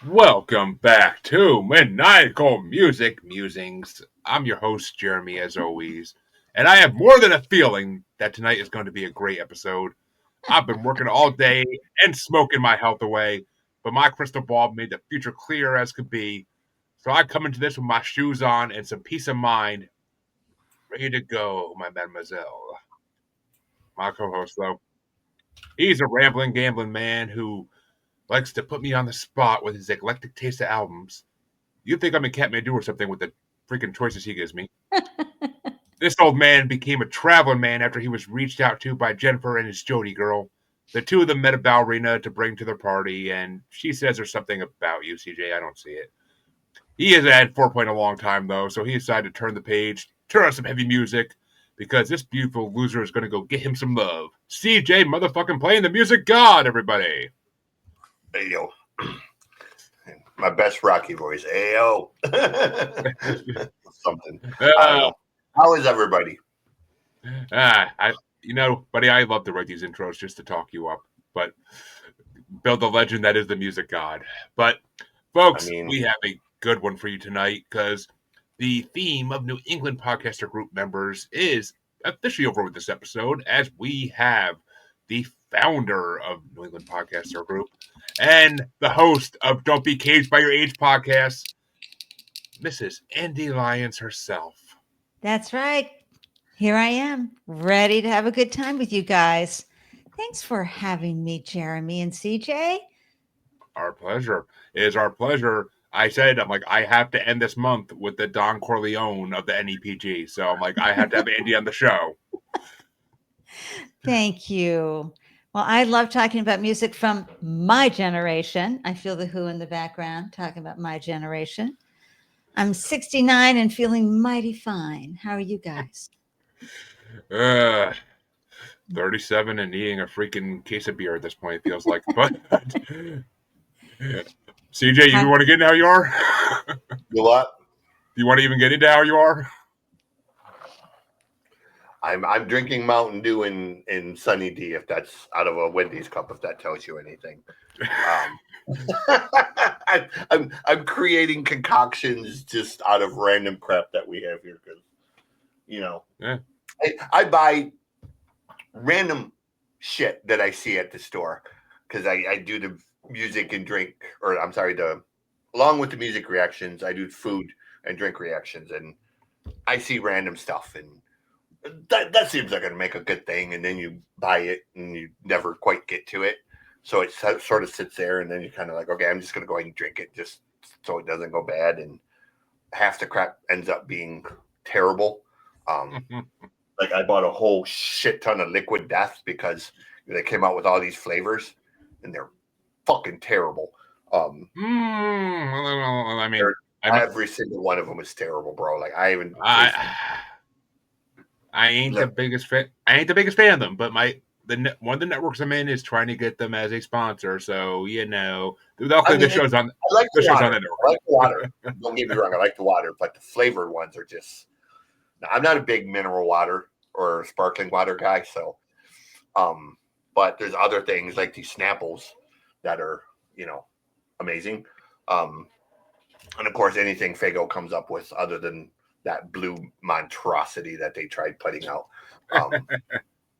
Welcome back to Maniacal Music Musings. I'm your host, Jeremy, as always, and I have more than a feeling that tonight is going to be a great episode. I've been working all day and smoking my health away, but my crystal ball made the future clear as could be. So I come into this with my shoes on and some peace of mind, ready to go, my mademoiselle. My co-host, though, he's a rambling, gambling man who likes to put me on the spot with his eclectic taste of albums. You think I'm a Catman or something with the freaking choices he gives me. This old man became a traveling man after he was reached out to by Jennifer and his Jody girl. The two of them met a ballerina to bring to their party, and she says there's something about you, CJ. I don't see it. He has had foreplay in a long time, though, so he decided to turn the page, turn on some heavy music, because this beautiful loser is going to go get him some love. CJ motherfucking playing the music god, everybody. Hey, yo. My best Rocky voice. Hey, yo. Something. I don't know. How is everybody? Buddy, I love to write these intros just to talk you up, but build the legend that is the music god. But, folks, we have a good one for you tonight because the theme of New England Podcaster Group members is officially over with this episode, as we have the founder of New England Podcaster Group and the host of Don't Be Caged by Your Age podcast, Mrs. Ande Lyons herself. That's right. Here I am, ready to have a good time with you guys. Thanks for having me, Jeremy and CJ. Our pleasure. It is our pleasure. I said, I have to end this month with the Don Corleone of the NEPG. So I'm like, I have to have Andy on the show. Thank you. Well, I love talking about music from my generation. I feel the Who in the background talking about my generation. I'm 69 and feeling mighty fine. How are you guys? 37 and eating a freaking case of beer at this point, it feels like. But CJ, you want to get into how you are? You what? Do you want to even get into how you are? I'm drinking Mountain Dew in Sunny D, if that's out of a Wendy's cup, if that tells you anything. I'm creating concoctions just out of random crap that we have here because, yeah. I buy random shit that I see at the store because I do the music and drink, or I'm sorry, along with the music reactions, I do food and drink reactions, and I see random stuff, and that seems like it'd make a good thing, and then you buy it and you never quite get to it, so it sort of sits there, and then you're kind of like, okay, I'm just gonna go ahead and drink it just so it doesn't go bad, and half the crap ends up being terrible. Like I bought a whole shit ton of Liquid Death because they came out with all these flavors, and they're fucking terrible. I mean, every single one of them is terrible, bro. Like I ain't the biggest fan. I ain't the biggest fan of them, but one of the networks I'm in is trying to get them as a sponsor. So the show's on. I like the show's water. on the network. I like the water. Don't get me wrong. I like the water, but the flavored ones are just. I'm not a big mineral water or sparkling water guy, so. But there's other things like these Snapples that are, amazing. And of course, anything Faygo comes up with other than that blue monstrosity that they tried putting out.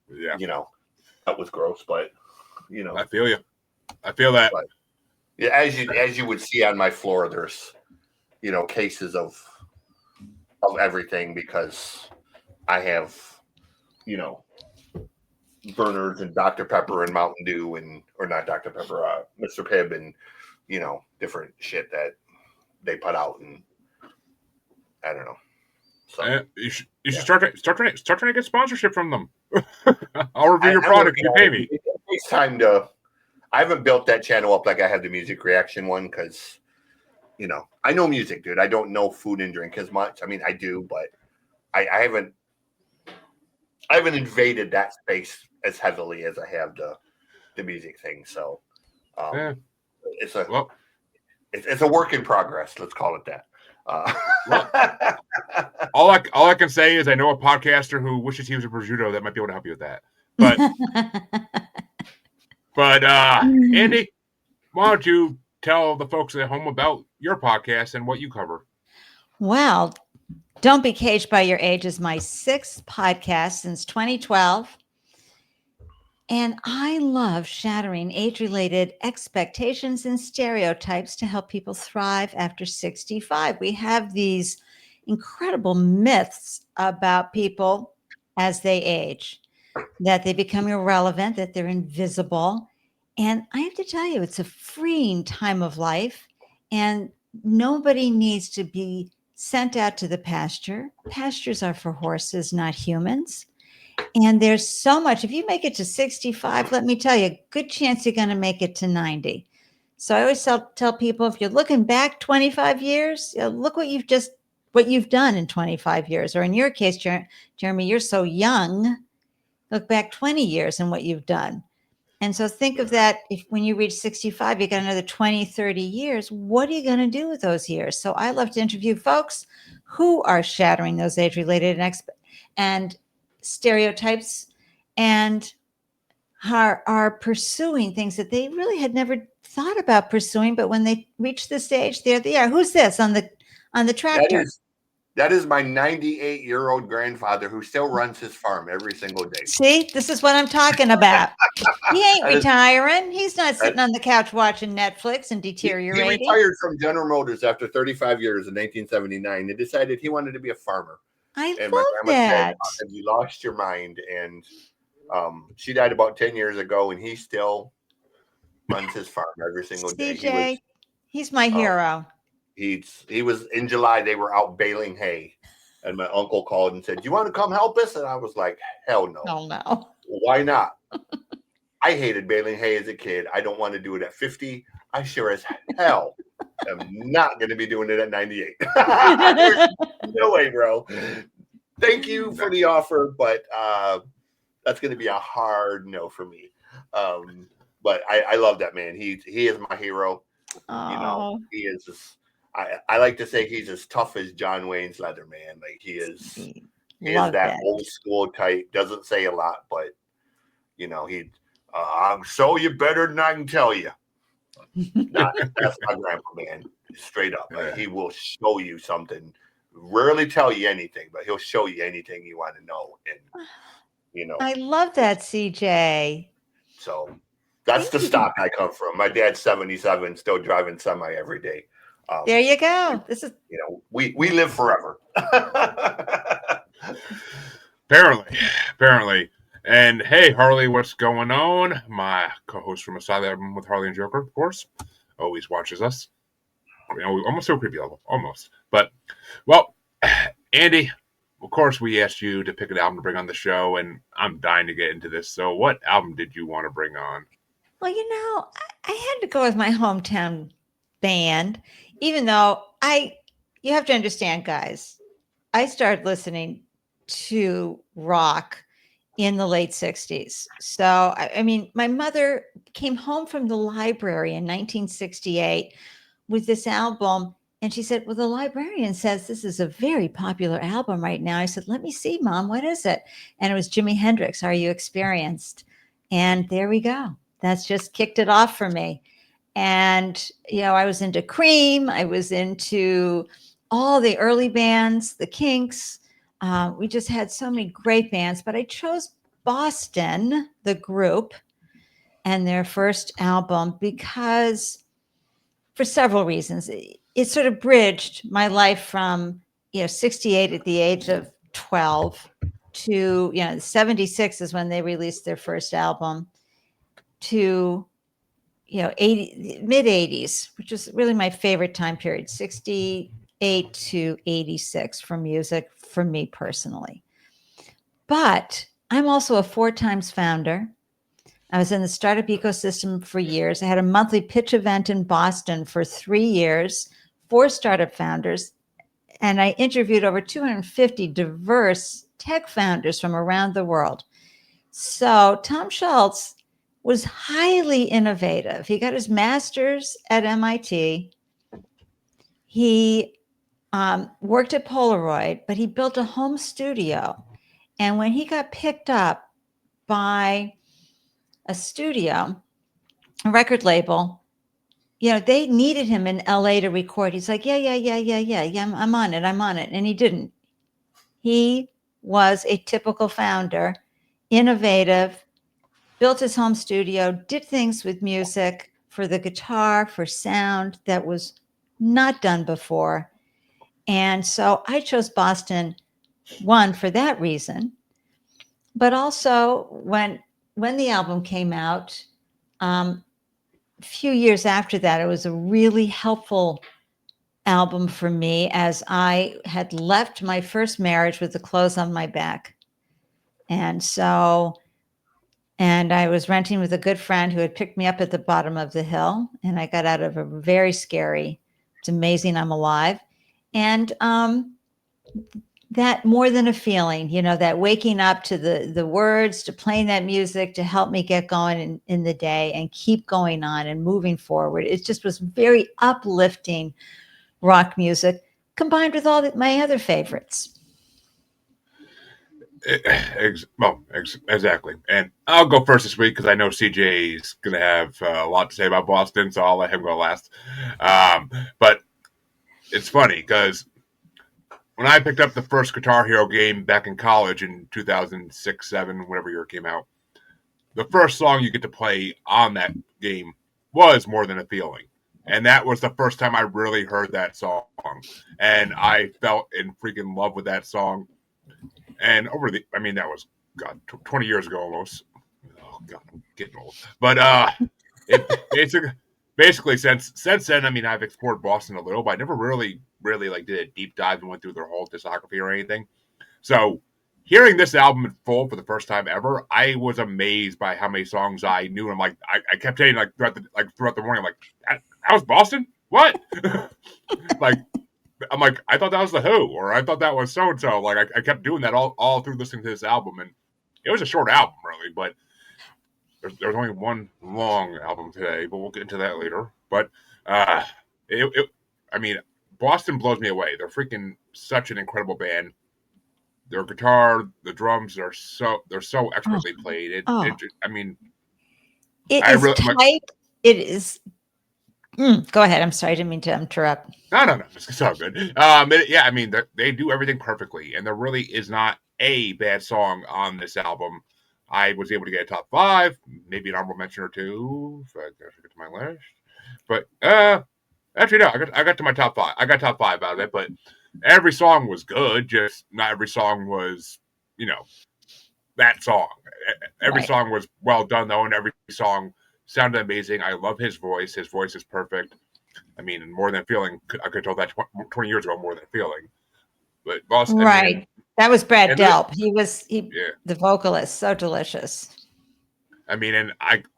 Yeah. That was gross, but, I feel you. I feel that. But, yeah, as you would see on my floor, there's, cases of everything because I have, Berners and Dr. Pepper and Mountain Dew or not Dr. Pepper, Mr. Pibb and, different shit that they put out, and I don't know. So you should start trying to get sponsorship from them. I'll review your product if you pay me. It takes time to. I haven't built that channel up like I have the music reaction one because, I know music, dude. I don't know food and drink as much. I mean, I do, but I haven't invaded that space as heavily as I have the music thing. So it's a work in progress. Let's call it that. All I can say is I know a podcaster who wishes he was a prosciutto that might be able to help you with that. But Andy, why don't you tell the folks at home about your podcast and what you cover. Well, Don't Be Caged by Your Age is my 6th podcast since 2012. And I love shattering age-related expectations and stereotypes to help people thrive after 65. We have these incredible myths about people as they age, that they become irrelevant, that they're invisible. And I have to tell you, it's a freeing time of life, and nobody needs to be sent out to the pasture. Pastures are for horses, not humans. And there's so much. If you make it to 65, let me tell you, good chance you're going to make it to 90. So I always tell people, if you're looking back 25 years, look what you've done in 25 years. Or in your case, Jeremy, you're so young. Look back 20 years and what you've done. And so think of that, if when you reach 65, you got another 20, 30 years. What are you going to do with those years? So I love to interview folks who are shattering those age-related and stereotypes and are pursuing things that they really had never thought about pursuing. But when they reach this age, there they are. Who's this on the tractor? That is my 98-year-old grandfather who still runs his farm every single day. See, this is what I'm talking about. He ain't retiring. He's not sitting on the couch watching Netflix and deteriorating. He retired from General Motors after 35 years in 1979 and decided he wanted to be a farmer. I and love my grandma that. said, "You lost your mind." And she died about 10 years ago, and he still runs his farm every single day. CJ, he's my hero. He was in July. They were out baling hay, and my uncle called and said, "Do you want to come help us?" And I was like, "Hell no! Oh no! Why not?" I hated baling hay as a kid. I don't want to do it at 50. I sure as hell am not going to be doing it at 98. No way, bro. Thank you for the offer, but that's going to be a hard no for me. But I love that man. He is my hero. Oh. You know, he is just. I like to say he's as tough as John Wayne's leather, man. Like he is. He is that old school type. Doesn't say a lot, but you know I'm so you better than I can tell you. That's my grandpa, man. Straight up, he will show you something. Rarely tell you anything, but he'll show you anything you want to know. And you know, I love that, CJ. So that's the stock I come from. My dad's 77, still driving semi every day. There you go. This is, we live forever. Apparently. And hey, Harley, what's going on? My co-host from Asylum with Harley and Joker, of course, always watches us. Almost so creepy level, almost. But, well, Andy, of course, we asked you to pick an album to bring on the show, and I'm dying to get into this. So what album did you want to bring on? Well, I had to go with my hometown band, even though you have to understand, guys, I started listening to rock in the late 60s. So, I mean, my mother came home from the library in 1968 with this album. And she said, well, the librarian says this is a very popular album right now. I said, let me see, Mom, what is it? And it was Jimi Hendrix, Are You Experienced? And there we go. That's just kicked it off for me. And, I was into Cream. I was into all the early bands, the Kinks. We just had so many great bands, but I chose Boston, the group, and their first album because for several reasons. It sort of bridged my life from, 68 at the age of 12 to, 76 is when they released their first album to, 80, mid 80s, which is really my favorite time period, 68 to 86 for music for me personally. But I'm also a 4 times founder. I was in the startup ecosystem for years. I had a monthly pitch event in Boston for 3 years, 4 startup founders, and I interviewed over 250 diverse tech founders from around the world. So Tom Schultz was highly innovative. He got his master's at MIT. He worked at Polaroid, but he built a home studio. And when he got picked up by a studio, a record label, they needed him in LA to record. He's like, yeah, I'm on it. And he didn't. He was a typical founder, innovative, built his home studio, did things with music for the guitar, for sound that was not done before. And so I chose Boston, one, for that reason, but also when the album came out, a few years after that, it was a really helpful album for me, as I had left my first marriage with the clothes on my back. And I was renting with a good friend who had picked me up at the bottom of the hill, and I got out of a very scary, it's amazing I'm alive. And that More Than a Feeling, that waking up to the words, to playing that music to help me get going in the day and keep going on and moving forward. It just was very uplifting rock music combined with all my other favorites. Exactly. And I'll go first this week because I know CJ's going to have a lot to say about Boston, so I'll let him go last. But it's funny because when I picked up the first Guitar Hero game back in college in 2006, 7, whatever year it came out, the first song you get to play on that game was More Than a Feeling. And that was the first time I really heard that song. And I felt in freaking love with that song. And that was, God, 20 years ago almost. Oh, God, I'm getting old. But basically since then, I've explored Boston a little, but I never really like did a deep dive and went through their whole discography or anything. So hearing this album in full for the first time ever, I was amazed by how many songs I knew. And I kept saying throughout the morning, that was Boston? What? I thought that was the Who, or I thought that was so and so. I kept doing that all through listening to this album, and it was a short album, really. But there's only one long album today, but we'll get into that later. But Boston blows me away. They're freaking such an incredible band. Their guitar, the drums are so expertly played. It is tight. It is. Go ahead. I'm sorry. I didn't mean to interrupt. No. It's all good. They do everything perfectly, and there really is not a bad song on this album. I was able to get a top 5, maybe an honorable mention or 2. If I get to my list, but actually no, I got to my top 5. I got top 5 out of it, but every song was good. Just not every song was, that song. Every song was well done though, and every song sounded amazing. I love his voice. His voice is perfect. More Than a Feeling, I could have told that 20 years ago, More Than a Feeling. But Boston, right. That was Brad Delp. The vocalist, so delicious. And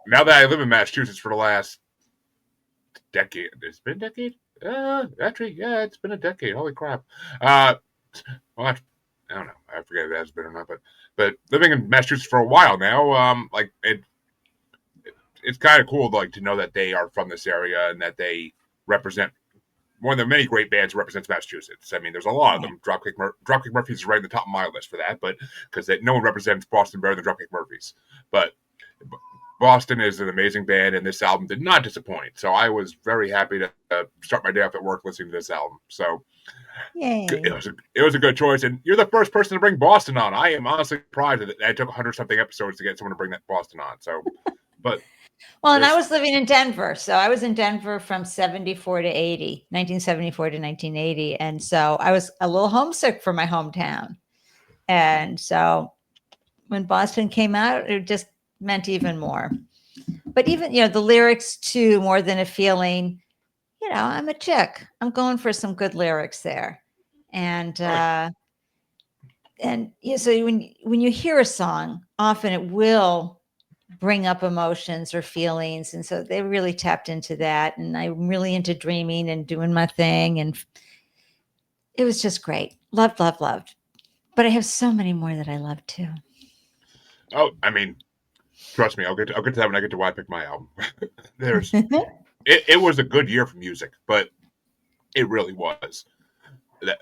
now that I live in Massachusetts for the last decade, it's been a decade? Actually, yeah, it's been a decade. Holy crap. I don't know. I forget if it has been or not, but living in Massachusetts for a while now, it's kind of cool to know that they are from this area and that they represent one of the many great bands who represents Massachusetts. There's a lot of them. Dropkick Murphys is right in the top of my list for that, but because no one represents Boston better than Dropkick Murphys. But Boston is an amazing band, and this album did not disappoint. So I was very happy to start my day off at work listening to this album. So yay. It was a good choice, and you're the first person to bring Boston on. I am honestly surprised that it took 100-something episodes to get someone to bring that Boston on. So, but. Well, and I was living in Denver. So I was in Denver from 1974 to 1980. And so I was a little homesick for my hometown. And so when Boston came out, it just meant even more. But even, the lyrics to More Than a Feeling, I'm a chick. I'm going for some good lyrics there. And, so when you hear a song, often it will bring up emotions or feelings. And so they really tapped into that. And I'm really into dreaming and doing my thing. And it was just great. Loved. But I have so many more that I love too. Oh, trust me, I'll get to that when I get to why I picked my album. It was a good year for music, but it really was. The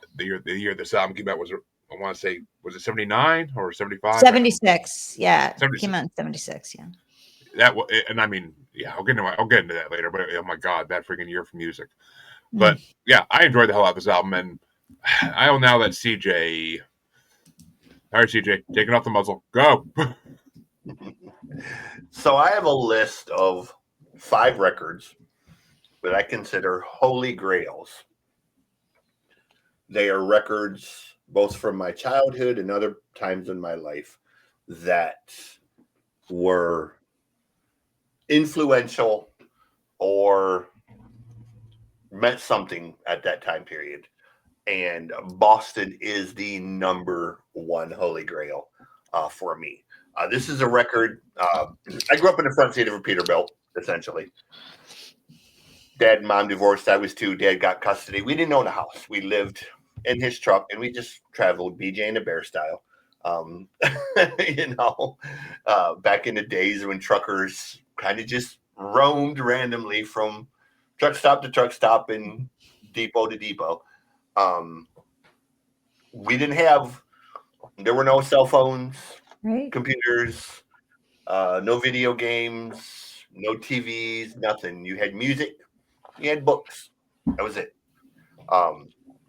year this album came out was, I want to say, was it 79 or 75? 76. Yeah. 76. Came out in 76. Yeah. and I mean, yeah, I'll get into that later. But oh my god, that freaking year for music. Mm. But yeah, I enjoyed the hell out of this album, and I will now let CJ. All right, CJ, taking off the muzzle, go. So I have a list of 5 records that I consider holy grails. They are records both from my childhood and other times in my life that were influential or meant something at that time period. And Boston is the number one holy grail for me. This is a record. I grew up in the front seat of a Peterbilt, essentially. Dad and mom divorced. I was 2. Dad got custody. We didn't own a house. We lived in his truck, and we just traveled BJ and the Bear style. Back in the days when truckers kind of just roamed randomly from truck stop to truck stop and depot to depot. There were no cell phones, Right. computers, no video games, no TVs, nothing. You had music, you had books. That was it.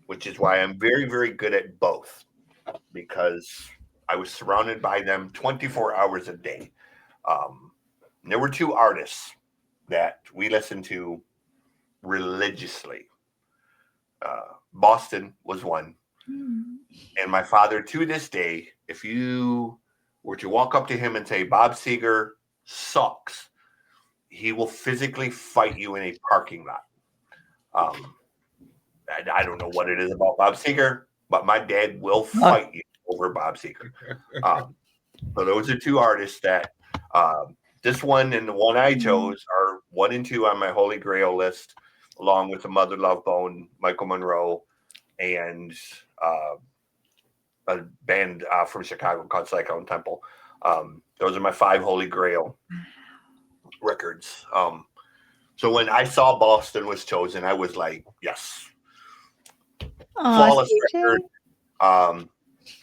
Which is why I'm very, very good at both, because I was surrounded by them 24 hours a day. There were 2 artists that we listened to religiously. Boston was one. And my father, to this day, if you were to walk up to him and say, Bob Seger sucks, he will physically fight you in a parking lot. I don't know what it is about Bob Seger, but my dad will fight you over Bob Seger. So those are 2 artists that this one and the one I chose are 1 and 2 on my Holy Grail list, along with the Mother Love Bone, Michael Monroe, and a band from Chicago called Psycho and Temple. Those are my 5 Holy Grail records. So when I saw Boston was chosen, I was like, yes. Flawless record.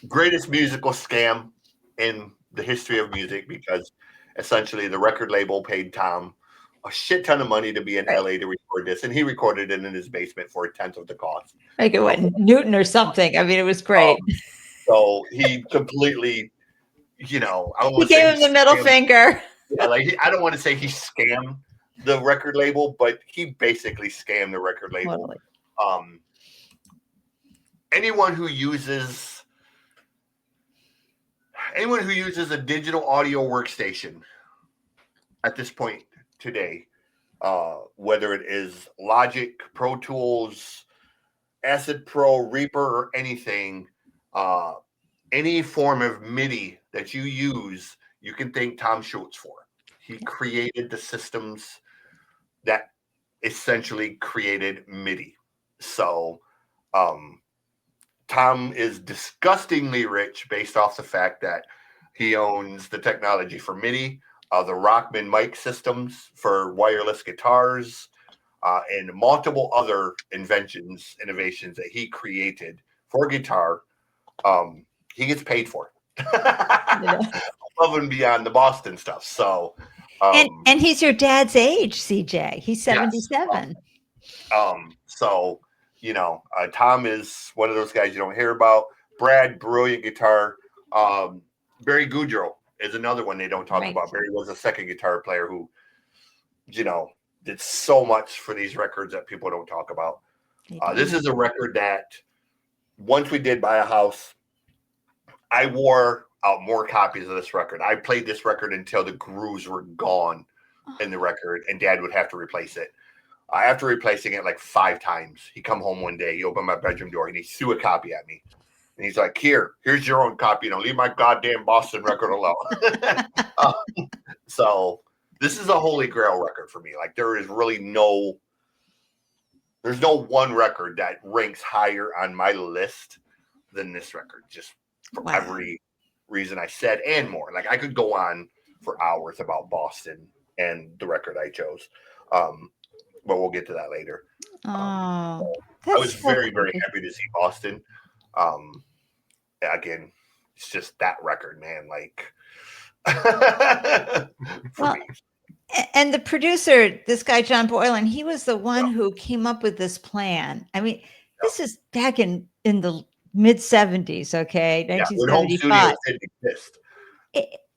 Greatest musical scam in the history of music, because essentially the record label paid Tom a shit ton of money to be in LA to record this, and he recorded it in his basement for 1/10 of the cost. Like it went Newton or something. I mean, it was great. So he completely, he gave him the middle finger. Yeah, I don't want to say he scammed the record label, but he basically scammed the record label. Totally. Anyone who uses a digital audio workstation at this point today, whether it is Logic, Pro Tools, Acid Pro, Reaper, or anything, any form of MIDI that you use, you can thank Tom Schultz for. He created the systems that essentially created MIDI. So Tom is disgustingly rich based off the fact that he owns the technology for MIDI, the Rockman mic systems for wireless guitars, and multiple other innovations that he created for guitar. He gets paid for above and beyond the Boston stuff. So, and he's your dad's age, CJ. He's 77. So, Tom is one of those guys you don't hear about. Brad, brilliant guitar. Barry Goudreau is another one they don't talk about. Barry was a second guitar player who, did so much for these records that people don't talk about. This is a record that once we did buy a house, I wore out more copies of this record. I played this record until the grooves were gone in the record, and Dad would have to replace it. After replacing it like 5 times, he come home one day, he opened my bedroom door, and he threw a copy at me. And he's like, here's your own copy. Leave my goddamn Boston record alone. So this is a holy grail record for me. Like, there's no one record that ranks higher on my list than this record, just for every reason I said and more. Like, I could go on for hours about Boston and the record I chose. But we'll get to that later. I was very, very happy to see Boston. Again, it's just that record, man. Like, for me. And the producer, this guy John Boylan, he was the one who came up with this plan. I mean, this is back in the mid 70s, okay, Yeah, when home 1975. studios didn't exist.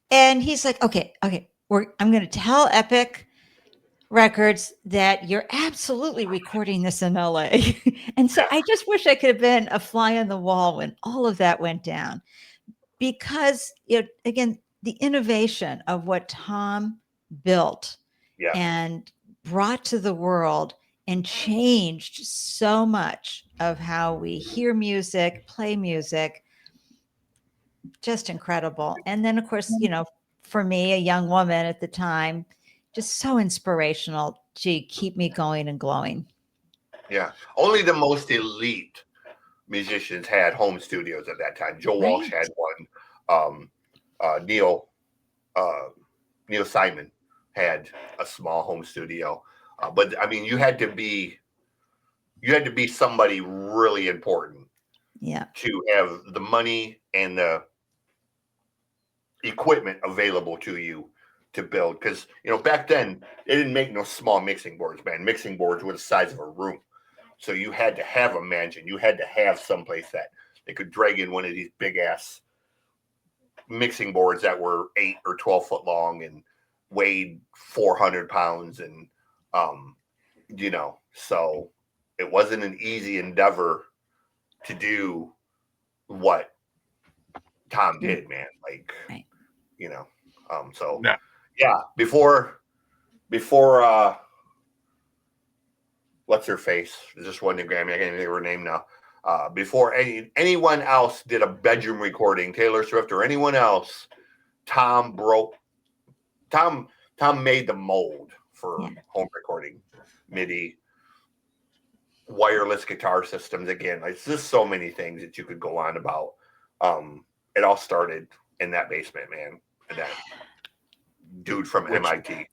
And he's like, okay, I'm going to tell Epic Records that you're absolutely recording this in LA. And so I just wish I could have been a fly on the wall when all of that went down, because again, the innovation of what Tom built and brought to the world and changed so much of how we hear music, play music, just incredible. And then, of course, for me, a young woman at the time, just so inspirational to keep me going and glowing. Yeah. Only the most elite musicians had home studios at that time. Joe Walsh had one. Neil Simon had a small home studio. But I mean, you had to be somebody really important to have the money and the equipment available to you to build. Because back then they didn't make no small mixing boards, man. Mixing boards were the size of a room. So you had to have a mansion. You had to have someplace that they could drag in one of these big ass mixing boards that were 8 or 12 foot long and weighed 400 pounds. And, so it wasn't an easy endeavor to do what Tom did, man. Like, so yeah, before, what's her face? Just won the Grammy. I can't think of her name now. Before anyone else did a bedroom recording, Taylor Swift or anyone else, Tom made the mold for home recording, MIDI, wireless guitar systems. Again, it's just so many things that you could go on about. It all started in that basement, man. And that dude from MIT.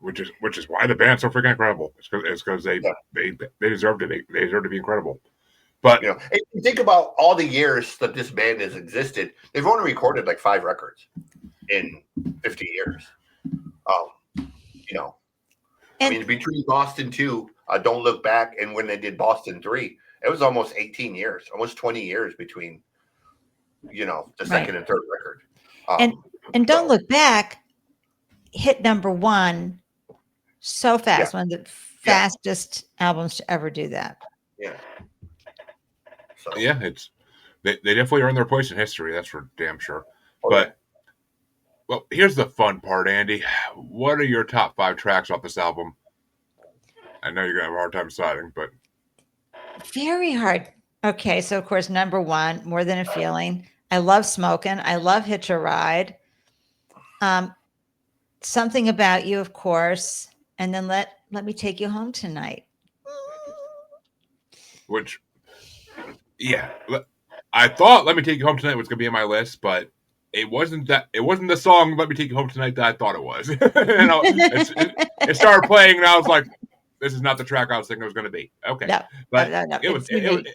Which is why the band's so freaking incredible. It's because they deserve to be. They deserve to be incredible. But and think about all the years that this band has existed. They've only recorded like 5 records in 50 years. I mean, between Boston 2, Don't Look Back, and when they did Boston 3, it was almost 18 years, almost 20 years between, the second and third record. And Don't Look Back hit number 1 so fast. One of the fastest albums to ever do that. Yeah. So. Yeah, they definitely earned their place in history. That's for damn sure. But well, here's the fun part, Andy. What are your top 5 tracks off this album? I know you're gonna have a hard time deciding, but very hard. Okay, so of course, number 1, More Than a Feeling. I love Smokin'. I love Hitch a Ride. Something About You, of course, and then let Me Take You Home Tonight. Which, yeah, I thought Let Me Take You Home Tonight was gonna be on my list, but it wasn't the song Let Me Take You Home Tonight that I thought it was. It started playing, and I was like, "This is not the track I was thinking it was going to be." Okay, no, but no. It was good.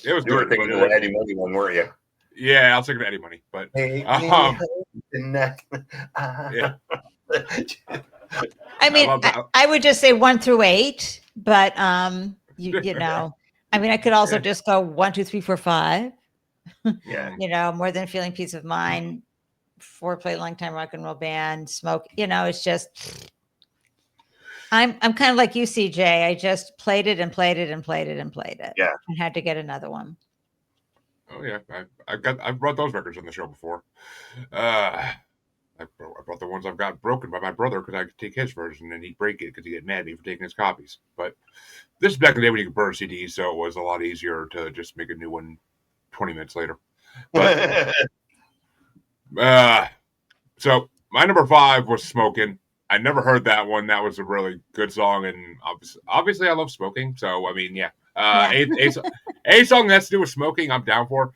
You were thinking of Eddie Money one, weren't you? Yeah, I was thinking of Eddie Money, but yeah. I mean, I would just say 1 through 8, but you know, I mean, I could also just go 1, 2, 3, 4, 5. Yeah. More Than Feeling, Peace of Mind, Foreplay, Long Time Rock and Roll Band, Smoke. It's just I'm kind of like you, CJ. I just played it and played it and played it and played it. Yeah. And had to get another one. Oh yeah, I've brought those records on the show before. I brought the ones I've got broken by my brother because I could take his version and he'd break it because he'd get mad at me for taking his copies. But this is back in the day when you could burn CDs, so it was a lot easier to just make a new one 20 minutes later. But so my number 5 was Smokin'. I never heard that one. That was a really good song, and obviously I love smoking. So I mean, yeah. A song that has to do with smoking, I'm down for.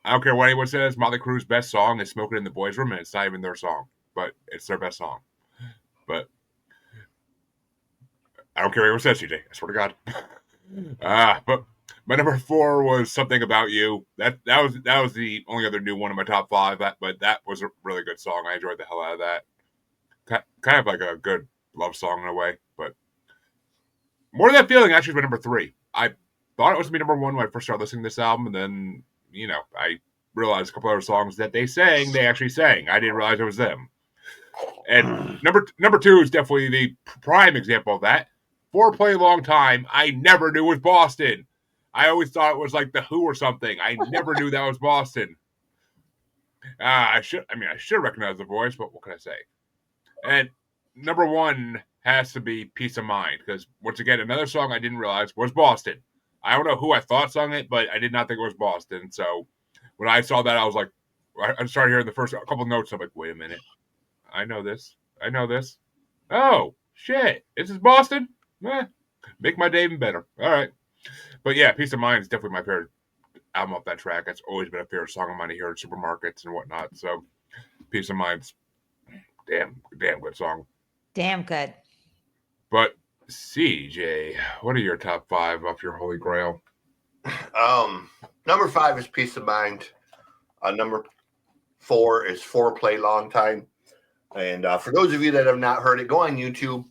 I don't care what anyone says. Motley Crue's best song is "Smoking in the Boys' Room," and it's not even their song, but it's their best song. But I don't care what anyone says, CJ. I swear to God. But my number 4 was "Something About You." That was the only other new one in my top 5. But that was a really good song. I enjoyed the hell out of that. kind of like a good love song in a way. But More Than That Feeling actually was my number 3. I thought it was going to be number 1 when I first started listening to this album, and then, I realized a couple other songs that they actually sang. I didn't realize it was them. And number 2 is definitely the prime example of that. Foreplay Long Time, I never knew was Boston. I always thought it was like The Who or something. I never knew that was Boston. I should recognize the voice, but what can I say? And number 1 has to be Peace of Mind, because once again, another song I didn't realize was Boston. I don't know who I thought sung it, but I did not think it was Boston. So when I saw that, I was like, I started hearing the first couple notes. I'm like, wait a minute. I know this. Oh, shit. This is Boston? Make my day even better. All right. But yeah, Peace of Mind is definitely my favorite album off that track. That's always been a favorite song of mine to hear in supermarkets and whatnot. So Peace of Mind's damn good song. Damn good. But CJ, what are your top 5 off your Holy Grail? Number 5 is Peace of Mind. Number 4 is Foreplay Long Time. And for those of you that have not heard it, go on YouTube.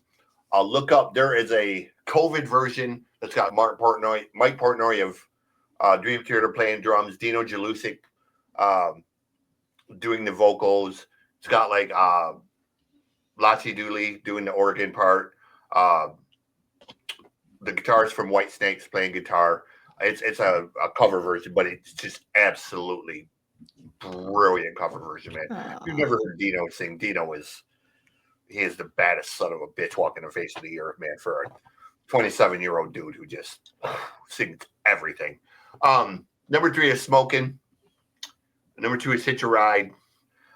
Look up. There is a COVID version that's got Mike Portnoy of Dream Theater playing drums, Dino Jalusic doing the vocals. It's got like Lottie Dooley doing the organ part. The guitarist from White Snakes playing guitar. It's a cover version, but it's just absolutely brilliant cover version, man. If you've never heard Dino sing, he is the baddest son of a bitch walking the face of the earth, man, for a 27-year-old dude who just sings everything. Number 3 is Smoking. Number 2 is Hitch a Ride.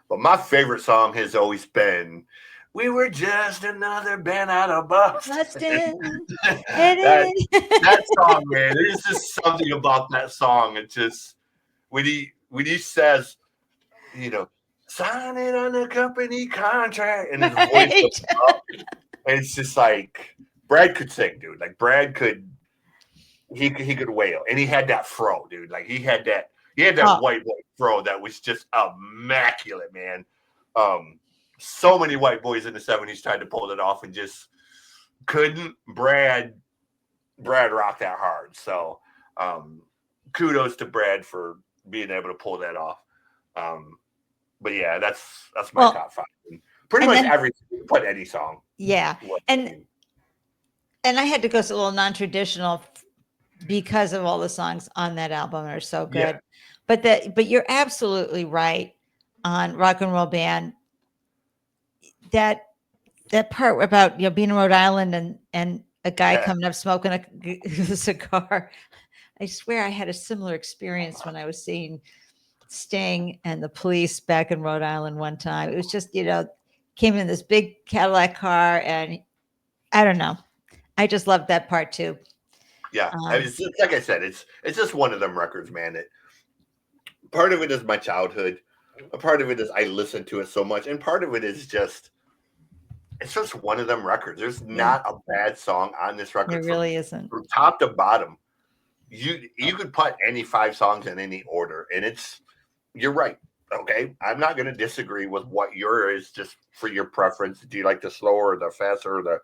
But my favorite song has always been We Were Just Another Band Out of Boston. that song, man, there's just something about that song. It just when he says, sign it on the company contract, and his voice goes up, and it's just like Brad could sing, dude. Like Brad could, he could wail, and he had that fro, dude. Like he had that white fro that was just immaculate, man. So many white boys in the 70s tried to pull it off and just couldn't. Brad rocked that hard. So kudos to Brad for being able to pull that off. But yeah, that's my top 5. Pretty much everything. You put any song. Yeah. And I had to go a little non-traditional because of all the songs on that album are so good. Yeah. But you're absolutely right on Rock and Roll Band. That part about being in Rhode Island and a guy coming up smoking a cigar. I swear I had a similar experience when I was seeing Sting and the Police back in Rhode Island one time. It was just, came in this big Cadillac car, and I don't know. I just loved that part too. Yeah, it's like I said, it's just one of them records, man. Part of it is my childhood. A part of it is I listened to it so much, and part of it is just it's just one of them records. There's not a bad song on this record. There really isn't. From top to bottom, you could put any 5 songs in any order, and you're right. Okay, I'm not going to disagree with what yours is, just for your preference. Do you like the slower, or the faster, or the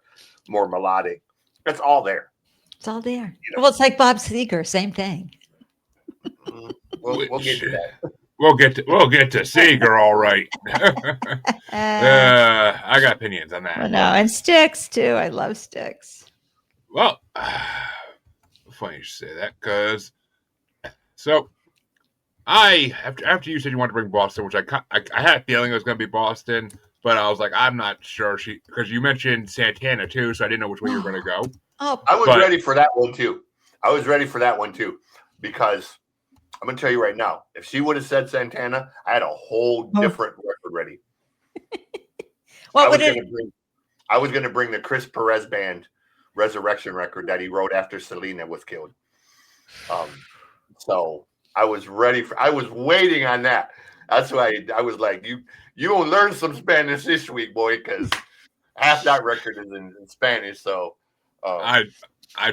more melodic? It's all there. It's all there. Well, it's like Bob Seger, same thing. We'll get to that. We'll get to Seger, all right. I got opinions on that. Well, no, and Styx too. I love Styx. Well, funny you say that, because after you said you wanted to bring Boston, which I had a feeling it was going to be Boston, but I was like, I'm not sure because you mentioned Santana too, so I didn't know which way you were going to go. I was ready for that one too. Because I'm going to tell you right now, if she would have said Santana, I had a whole different record ready. I was going to bring the Chris Perez Band Resurrection record that he wrote after Selena was killed. So I was waiting on that. That's why I was like, you will learn some Spanish this week, boy, because half that record is in Spanish. So I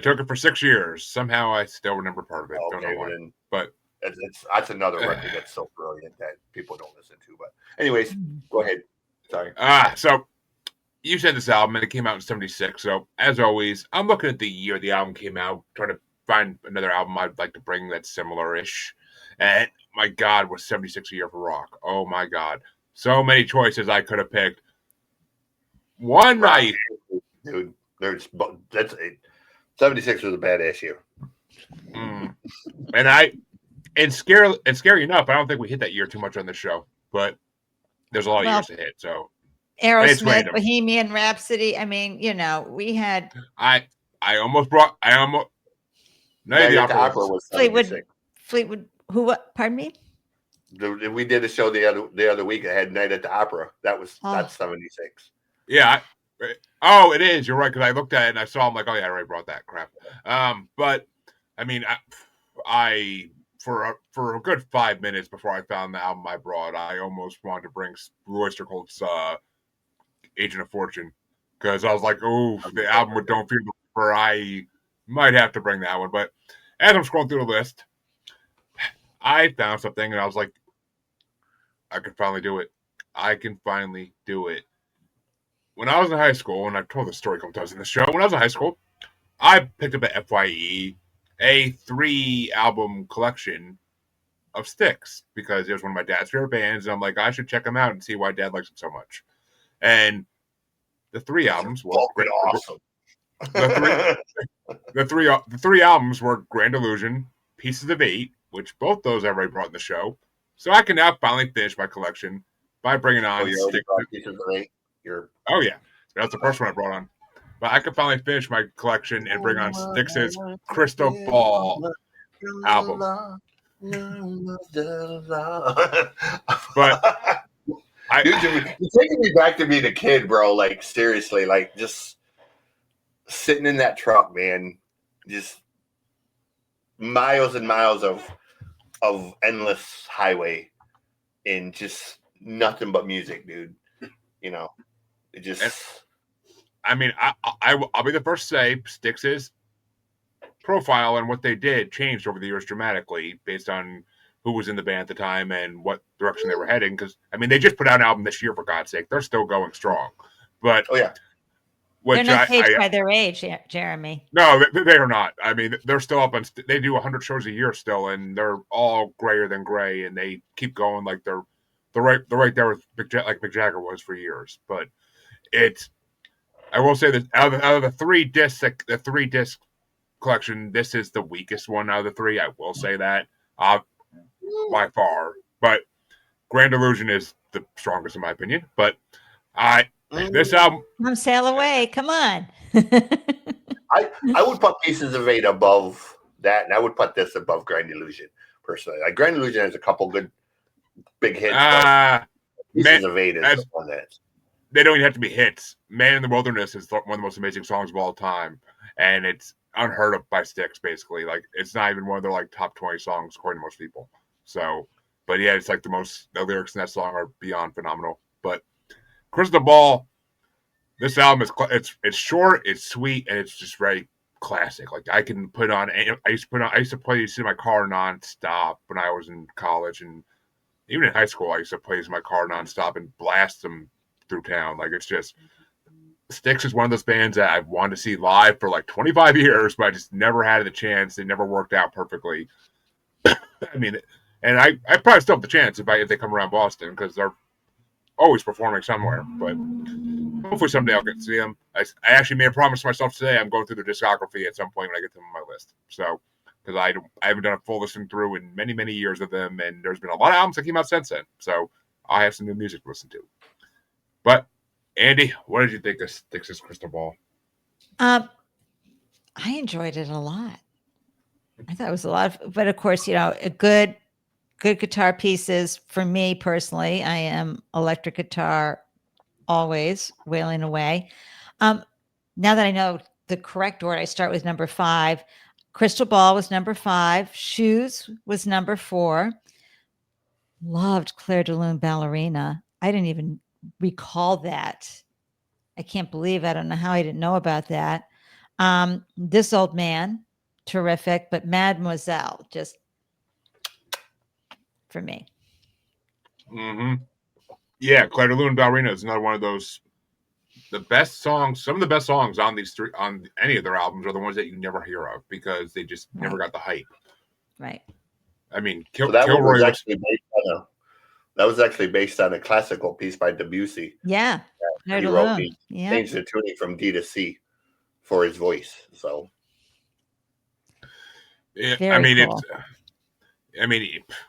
took it for 6 years. Somehow I still remember part of it. Okay, don't know why. But that's another record that's so brilliant that people don't listen to. But anyways, go ahead. Sorry. So you said this album, and it came out in '76. So, as always, I'm looking at the year the album came out, trying to find another album I'd like to bring that's similar-ish. And my God, was '76 a year for rock? Oh my God, so many choices I could have picked. One Rock, night, dude. That's 76 was a badass year. and scary enough, I don't think we hit that year too much on the show, but there's a lot of years to hit. So Aerosmith, Bohemian Rhapsody. I mean, we had. I almost brought. Night of the Opera was 76. Fleetwood. Who? What? Pardon me. We did a show the other week. I had Night at the Opera. That's 76. Yeah. It is. You're right. Because I looked at it and I saw. I'm like, oh yeah, I already brought that crap. But I mean, I for a good 5 minutes before I found the album I brought, I almost wanted to bring Blue Oyster Cult's Agent of Fortune, because I was like, oh, the album with Don't Fear the Reaper, I might have to bring that one. But as I'm scrolling through the list, I found something and I was like, I can finally do it. I can finally do it. When I was in high school, and I've told this story a couple times in the show, when I was in high school, I picked up at FYE a 3-album collection of Styx, because it was one of my dad's favorite bands, and I'm like, I should check them out and see why Dad likes them so much. And the 3 albums were awesome. The three albums were Grand Illusion, Pieces of 8, which both those I already brought in the show. So I can now finally finish my collection by bringing on Pieces of 8? Oh yeah, that's the first one I brought on. But I can finally finish my collection and bring on Styx's Crystal Ball album. But dude, you're taking me back to being a kid, bro. Like, seriously, like, just sitting in that truck, man. Just miles and miles of endless highway and just nothing but music, dude. It just. I mean, I'll be the first to say Styx's profile and what they did changed over the years dramatically based on who was in the band at the time and what direction they were heading. Because, I mean, they just put out an album this year, for God's sake. They're still going strong. But they're not aged by their age, Jeremy. No, they are not. I mean, they're still up on. They do 100 shows a year still, and they're all grayer than gray, and they keep going like they're right there with Mick Jagger was for years. But I will say that out of the 3 discs, the 3 disc collection, this is the weakest one out of the 3. I will say that by far. But Grand Illusion is the strongest in my opinion. But this album, come sail away. Come on. I would put Pieces of 8 above that, and I would put this above Grand Illusion personally. Like, Grand Illusion has a couple good big hits. Pieces of 8 is the one that. They don't even have to be hits. Man in the Wilderness is one of the most amazing songs of all time, and it's unheard of by Styx, basically. Like, it's not even one of their like top 20 songs according to most people. So, but yeah, it's like the lyrics in that song are beyond phenomenal. But Crystal Ball, this album it's short, it's sweet, and it's just very classic. Like, I can put on. I used to play these in my car nonstop when I was in college, and even in high school, I used to play these in my car nonstop and blast them through town. Like, it's just, Styx is one of those bands that I've wanted to see live for like 25 years, but I just never had the chance. It never worked out perfectly. I mean, and I probably still have the chance if they come around Boston, because they're always performing somewhere. But hopefully someday I'll get to see them. I actually made a promise to myself today. I'm going through their discography at some point when I get them on my list. So, because I haven't done a full listen through in many, many years of them, and there's been a lot of albums that came out since then. So I have some new music to listen to. But Andy, what did you think of Styx's Crystal Ball? I enjoyed it a lot. I thought it was a lot of, but of course, a good guitar pieces for me personally. I am electric guitar always, wailing away. Now that I know the correct order, I start with number 5. Crystal Ball was number 5. Shoes was number 4. Loved Claire de Lune Ballerina. I didn't even recall that. I can't believe, I don't know how I didn't know about that. This Old Man, terrific, but Mademoiselle, just for me. Mm-hmm. Yeah, Claire de Lune Ballerina is another one of those the best songs, some of the best songs on any of their albums are the ones that you never hear of because they just never got the hype. Right. I mean, So that one Kilroy was actually based on a classical piece by Debussy. Yeah. He wrote. He changed the tuning from D to C for his voice. So. I mean,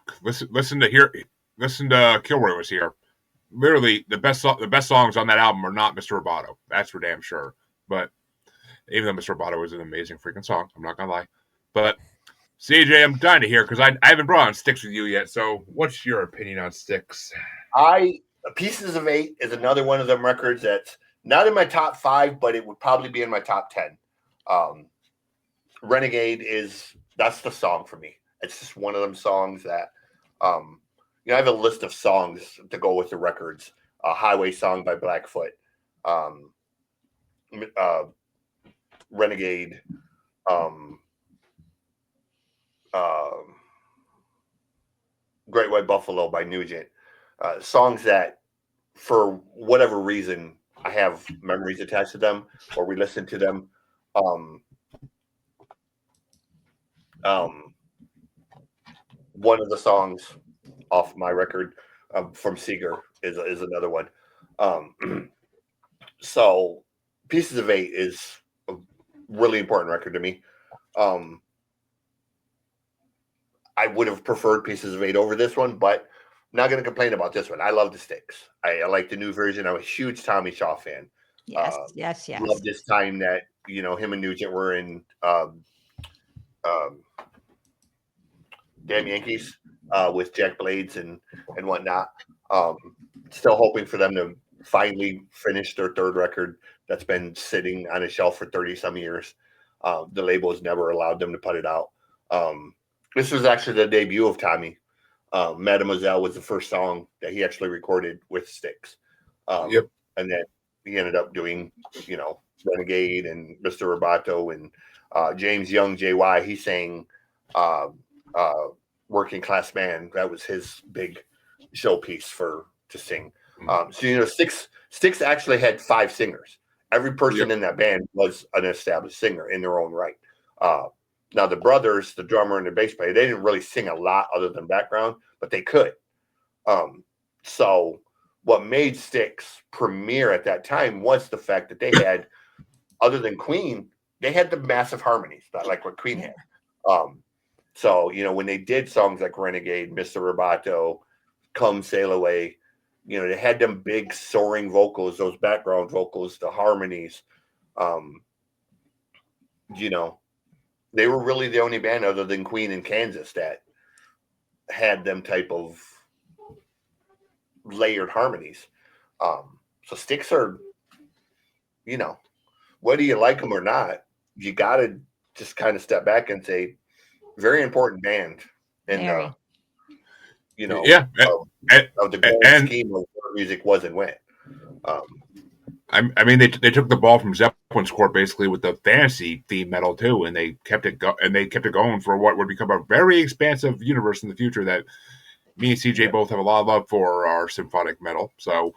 cool. Listen to Kilroy was here. Literally, the best songs on that album are not Mr. Roboto. That's for damn sure. But even though Mr. Roboto is an amazing freaking song, I'm not gonna lie. But CJ, I'm dying to hear because I haven't brought on Styx with you yet. So, what's your opinion on Styx? Pieces of 8 is another one of them records that's not in my top 5, but it would probably be in my top 10. Renegade that's the song for me. It's just one of them songs that, I have a list of songs to go with the records. Highway Song by Blackfoot, Renegade, Great White Buffalo by Nugent. Songs that, for whatever reason, I have memories attached to them, or we listen to them. One of the songs off my record from Seeger is another one. So Pieces of 8 is a really important record to me. I would have preferred Pieces of 8 over this one, but I'm not going to complain about this one. I love the Styx. I like the new version. I'm a huge Tommy Shaw fan. Yes. Love this time that, him and Nugent were in Damn Yankees with Jack Blades and whatnot. Still hoping for them to finally finish their third record that's been sitting on a shelf for 30 some years. The label has never allowed them to put it out. This was actually the debut of Tommy. Mademoiselle was the first song that he actually recorded with Styx. And then he ended up doing, Renegade and Mr. Roboto and James Young, JY. He sang Working Class Man. That was his big showpiece to sing. So, Styx actually had 5 singers. Every person in that band was an established singer in their own right. Now, the brothers, the drummer and the bass player, they didn't really sing a lot other than background, but they could. So what made Styx premiere at that time was the fact that they had, other than Queen, they had the massive harmonies, not like what Queen had. So, when they did songs like Renegade, Mr. Roboto, Come Sail Away, they had them big soaring vocals, those background vocals, the harmonies. They were really the only band other than Queen and Kansas that had them type of layered harmonies. So Styx are, whether you like them or not, you got to just kind of step back and say, very important band in the, of the grand scheme of where music was and went. I mean, they took the ball from Zeppelin's court basically with the fantasy theme metal too, and they kept it going for what would become a very expansive universe in the future. That me and CJ both have a lot of love for our symphonic metal. So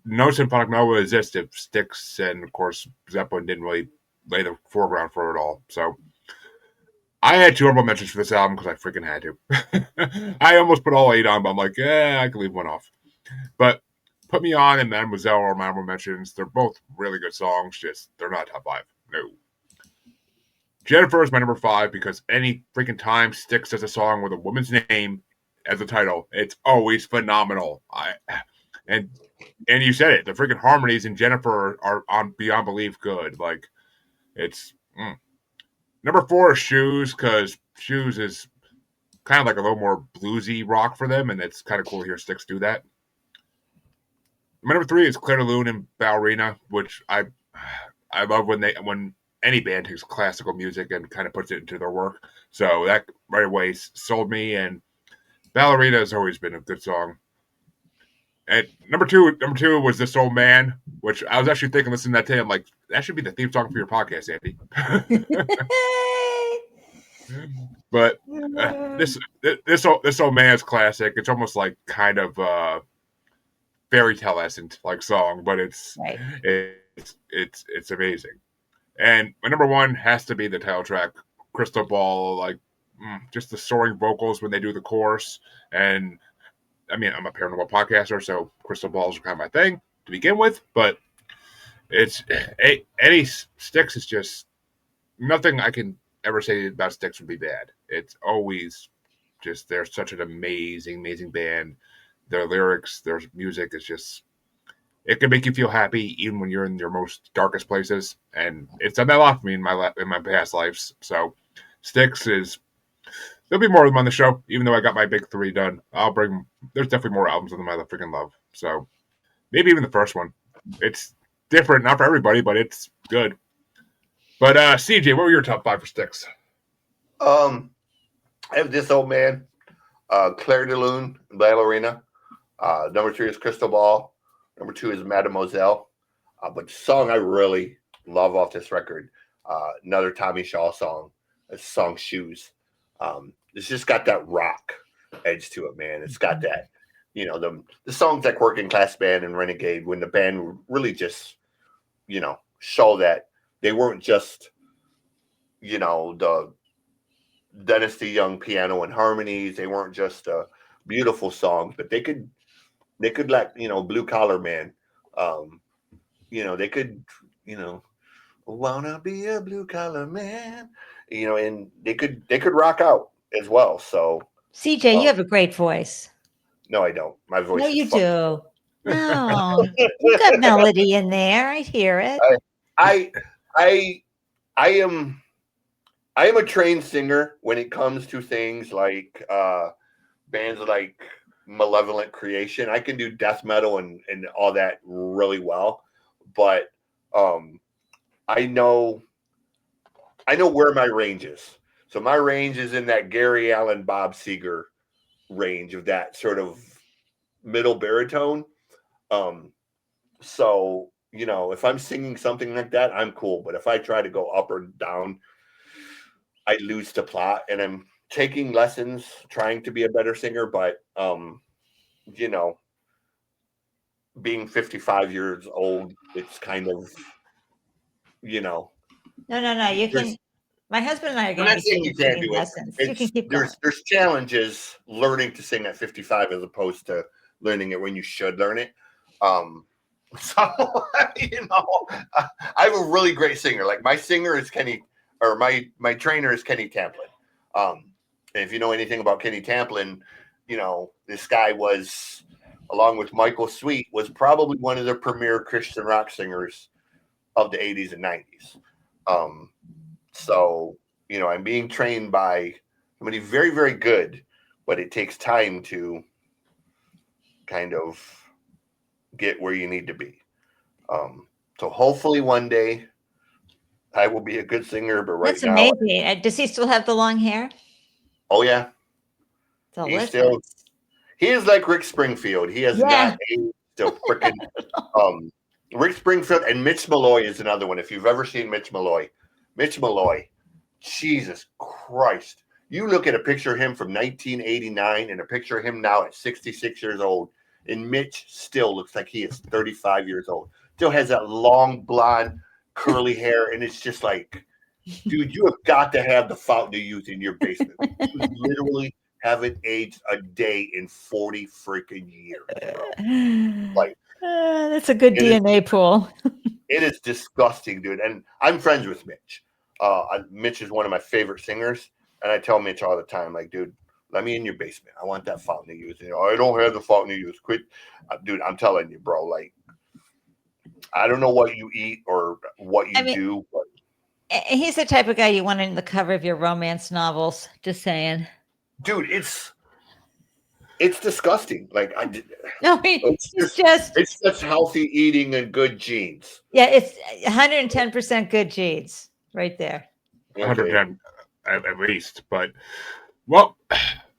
no symphonic metal would exist if Styx and of course Zeppelin didn't really lay the foreground for it all. So I had 2 honorable mentions for this album because I freaking had to. I almost put all 8 on, but I'm like, I can leave one off. But Put Me On and Mademoiselle are my honorable mentions. They're both really good songs, just they're not top 5. No. Jennifer is my number 5 because any freaking time Styx does a song with a woman's name as a title, it's always phenomenal. And you said it, the freaking harmonies in Jennifer are on beyond belief good. Like, it's number 4 is Shoes because Shoes is kind of like a little more bluesy rock for them, and it's kind of cool to hear Styx do that. My number 3 is Claire de Lune and Ballerina, which I love when any band takes classical music and kind of puts it into their work. So that right away sold me, and Ballerina has always been a good song. And number two was This Old Man, which I was actually thinking, listening to that today, I'm like, that should be the theme song for your podcast, Andy. But this old man's classic. It's almost like kind of fairy tale essence like song, but it's Right. it's amazing. And my number one has to be the title track, Crystal Ball. Like just the soaring vocals when they do the chorus. And I mean, I'm a paranormal podcaster, so crystal balls are kind of my thing to begin with. But it's any Styx is just nothing I can ever say about Styx would be bad. It's always just they're such an amazing band. Their lyrics, their music is just it can make you feel happy even when you're in your most darkest places, and it's done that a lot for me in my past lives. So, Styx is there'll be more of them on the show, even though I got my big three done. I'll bring there's definitely more albums of them I freaking love. So maybe even the first one. It's different, not for everybody, but it's good. But CJ, what were your top five for Styx? I have This Old Man, Claire de Lune, Ballerina. Number 3 is Crystal Ball. Number 2 is Mademoiselle. But the song I really love off this record, another Tommy Shaw song, the song Shoes. It's just got that rock edge to it, man. It's got that, the songs like Working Class Band and Renegade, when the band really just, show that they weren't just, the Dennis the Young piano and harmonies. They weren't just beautiful songs, but they could like, Blue Collar Man. They could, wanna be a blue collar man, and they could rock out as well. So CJ, you have a great voice. no, I don't. My voice No, is you fucking- do. No, you got melody in there. I hear it. I am a trained singer when it comes to things like bands like Malevolent Creation. I can do death metal and all that really well, but I know where my range is. So my range is in that Gary Allen, Bob Seger range of that sort of middle baritone. So, if I'm singing something like that, I'm cool. But if I try to go up or down, I lose the plot. And I'm taking lessons, trying to be a better singer. But, being 55 years old, it's kind of, No. You can. My husband and I are I'm going to not be saying you taking can't singing do it. lessons. You can keep going. There's challenges learning to sing at 55 as opposed to learning it when you should learn it. So I have a really great singer. Like my singer is Kenny, or my trainer is Kenny Tamplin. And if you know anything about Kenny Tamplin, this guy was, along with Michael Sweet, was probably one of the premier Christian rock singers of the 80s and 90s. So, I'm being trained by somebody very, very good, but it takes time to kind of get where you need to be. So hopefully one day I will be a good singer, but right That's now, amazing. Does he still have the long hair? oh yeah, Delicious. he is like Rick Springfield. He has not aged to freaking. Rick Springfield and Mitch Malloy is another one. If you've ever seen Mitch Malloy, Jesus Christ. You look at a picture of him from 1989 and a picture of him now at 66 years old, and Mitch still looks like he is 35 years old. Still has that long, blonde, curly hair, and it's just like, dude, you have got to have the fountain of youth in your basement. You literally haven't aged a day in 40 freaking years, bro. Like, that's a good DNA pool. It is disgusting, dude. And I'm friends with Mitch. Mitch is one of my favorite singers, and I tell Mitch all the time, like, dude, let me in your basement. I want that fountain of youth. I don't have the fountain of youth. Quit, dude. I'm telling you, bro. Like, I don't know what you eat or what you do, but he's the type of guy you want in the cover of your romance novels. Just saying, dude. It's disgusting. Like it's just healthy eating and good genes. Yeah, it's 110% good genes right there. 110 at least. But well,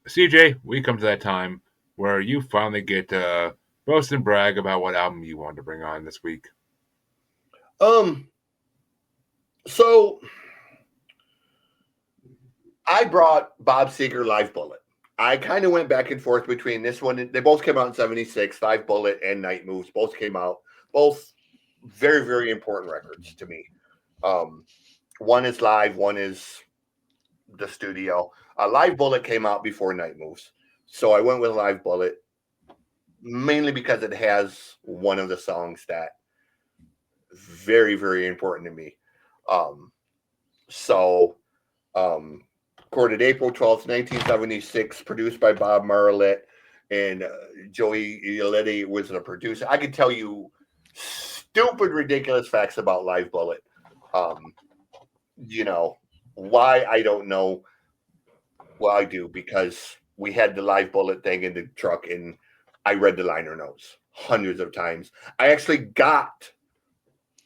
CJ, we come to that time where you finally get to boast and brag about what album you wanted to bring on this week. So I brought Bob Seger Live Bullet. I kind of went back and forth between this one. They both came out in 76, Live Bullet and Night Moves. Both came out. Both very, very important records to me. One is live, one is the studio. Live Bullet came out before Night Moves. So I went with Live Bullet mainly because it has one of the songs that very, very important to me. Recorded April 12th, 1976, produced by Bob Marlett, and Joey Iletti was the producer. I could tell you stupid, ridiculous facts about Live Bullet. Why, I don't know. Well, I do, because we had the Live Bullet thing in the truck, and I read the liner notes hundreds of times. I actually got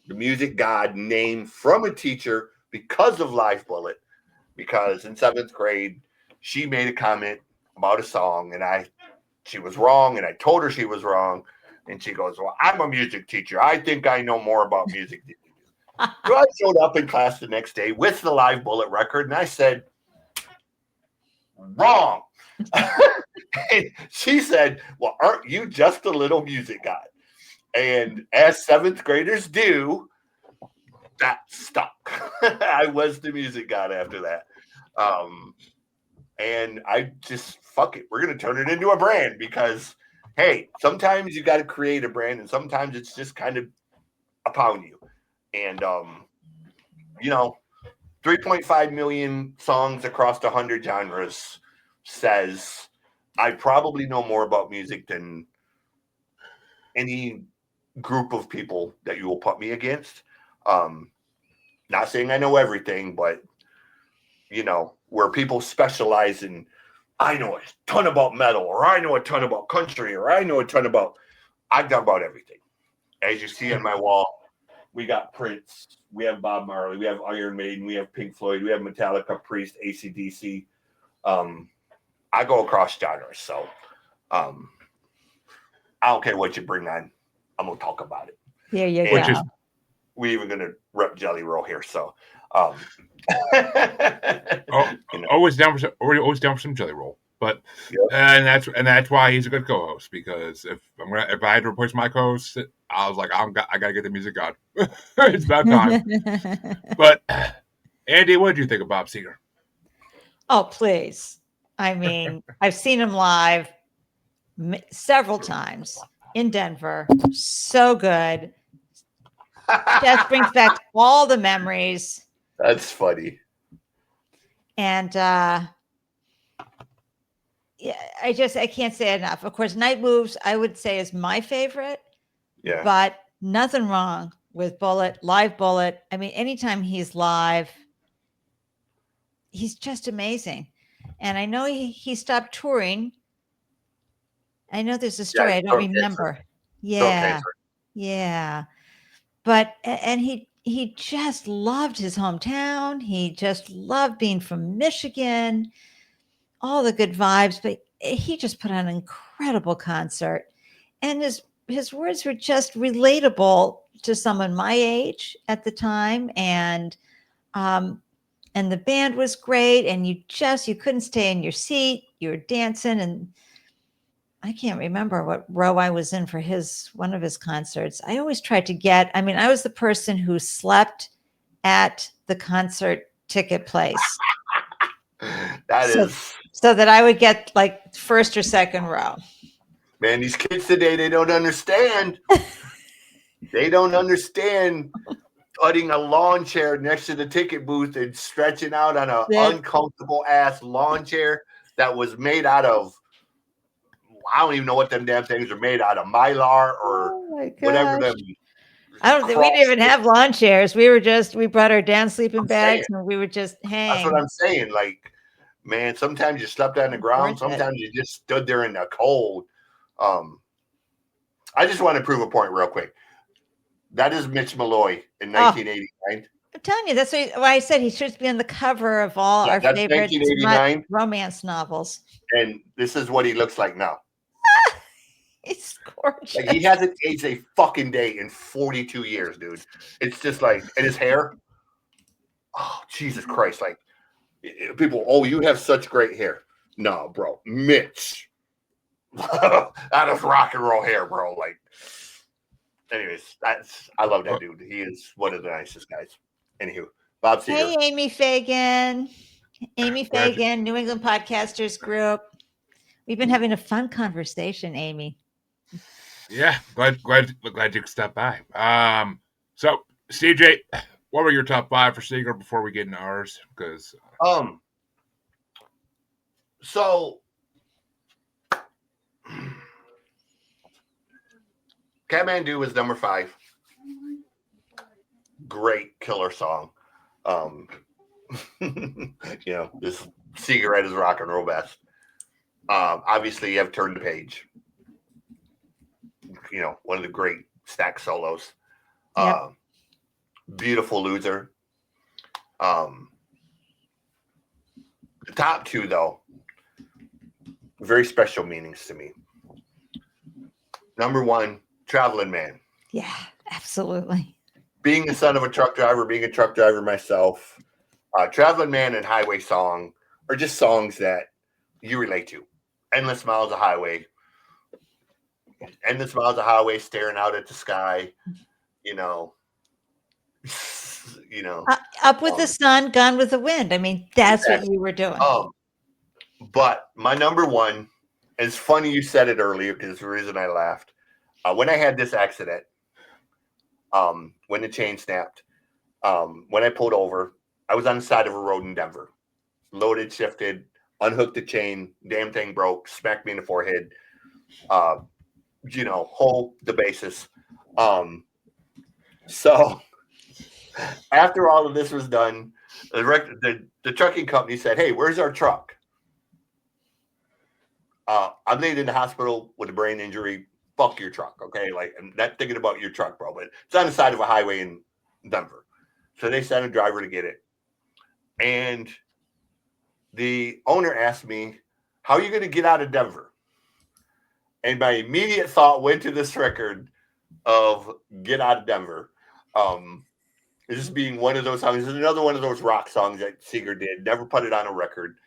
the Music God name from a teacher because of Live Bullet, because in 7th grade, she made a comment about a song, and she was wrong, and I told her she was wrong, and she goes, well, I'm a music teacher. I think I know more about music than you do. So I showed up in class the next day with the Live Bullet record, and I said, wrong. And she said, well, aren't you just a little music guy? And as 7th graders do, that stuck. I was the music god after that. And I just, fuck it. We're going to turn it into a brand because, hey, sometimes you got to create a brand and sometimes it's just kind of upon you. And, 3.5 million songs across 100 genres says I probably know more about music than any group of people that you will put me against. Not saying I know everything, but where people specialize in, I know a ton about metal, or I know a ton about country, or I know a ton about, I've done about everything. As you see on my wall, we got Prince, we have Bob Marley, we have Iron Maiden, we have Pink Floyd, we have Metallica, Priest, AC/DC. I go across genres, so I don't care what you bring on. I'm gonna talk about it. There you go. We're even gonna rep Jelly Roll here, so always down for some Jelly Roll. But and that's why he's a good co-host, because if I had to replace my co-host, I was like, I gotta get the music god. It's about time. But Andy, what did you think of Bob Seger? Oh, please. I mean, I've seen him live several times in Denver. So good. Just brings back all the memories. That's funny. And I can't say enough. Of course, Night Moves, I would say, is my favorite. Yeah. But nothing wrong with Live Bullet. I mean, anytime he's live, he's just amazing. And I know he stopped touring. I know there's a story. I don't remember. Yeah. Yeah. But, and he just loved his hometown. He just loved being from Michigan, all the good vibes, but he just put on an incredible concert. And his words were just relatable to someone my age at the time. And the band was great. And you couldn't stay in your seat. You were dancing, and I can't remember what row I was in for one of his concerts. I always tried to I was the person who slept at the concert ticket place. So that I would get like first or second row. Man, these kids today, they don't understand. They don't understand putting a lawn chair next to the ticket booth and stretching out on an uncomfortable ass lawn chair that was made out of, I don't even know what them damn things are made out of, Mylar or whatever them. I don't think we didn't even have lawn chairs. We brought our down sleeping bags and we would just hang. That's what I'm saying. Like, man, sometimes you slept on the ground. Sometimes you just stood there in the cold. I just want to prove a point real quick. That is Mitch Malloy in 1989. I'm telling you, that's why I said he should be on the cover of all our favorite romance novels. And this is what he looks like now. It's gorgeous. Like, he hasn't aged a fucking day in 42 years, dude. It's just like, and his hair. Oh, Jesus Christ. Like, people, you have such great hair. No, bro. Mitch. That is rock and roll hair, bro. Like, anyways, I love that dude. He is one of the nicest guys. Anywho, Bob Seger. Hey, Amy Fagan. Amy Fagan, New England Podcasters Group. We've been having a fun conversation, Amy. Yeah, glad you could stop by. So CJ, what were your top 5 for Seeger before we get into ours? Because so Kathmandu was number 5. Great killer song. This Seeger at his rock and roll best. Obviously, you have Turn the Page. One of the great stack solos. Yep. Beautiful Loser. The top 2, though, very special meanings to me. Number 1, Traveling Man. Yeah, absolutely. Being the son of a truck driver, being a truck driver myself, Traveling Man and Highway Song are just songs that you relate to. Endless miles of highway. Endless miles of highway, staring out at the sky. Up with the sun, gone with the wind. I mean, that's exactly what you were doing. But my number 1, it's funny you said it earlier because it's the reason I laughed. When I had this accident, when the chain snapped, when I pulled over, I was on the side of a road in Denver. Loaded, shifted, unhooked the chain, damn thing broke, smacked me in the forehead. Hold the basis. So after all of this was done, the trucking company said, "Hey, where's our truck?" I'm laid in the hospital with a brain injury. Fuck your truck, okay? Like, I'm not thinking about your truck, bro, but it's on the side of a highway in Denver. So they sent a driver to get it. And the owner asked me, "How are you going to get out of Denver?" And my immediate thought went to this record of Get Out of Denver. It's just being one of those songs. It's another one of those rock songs that Seeger did. Never put it on a record.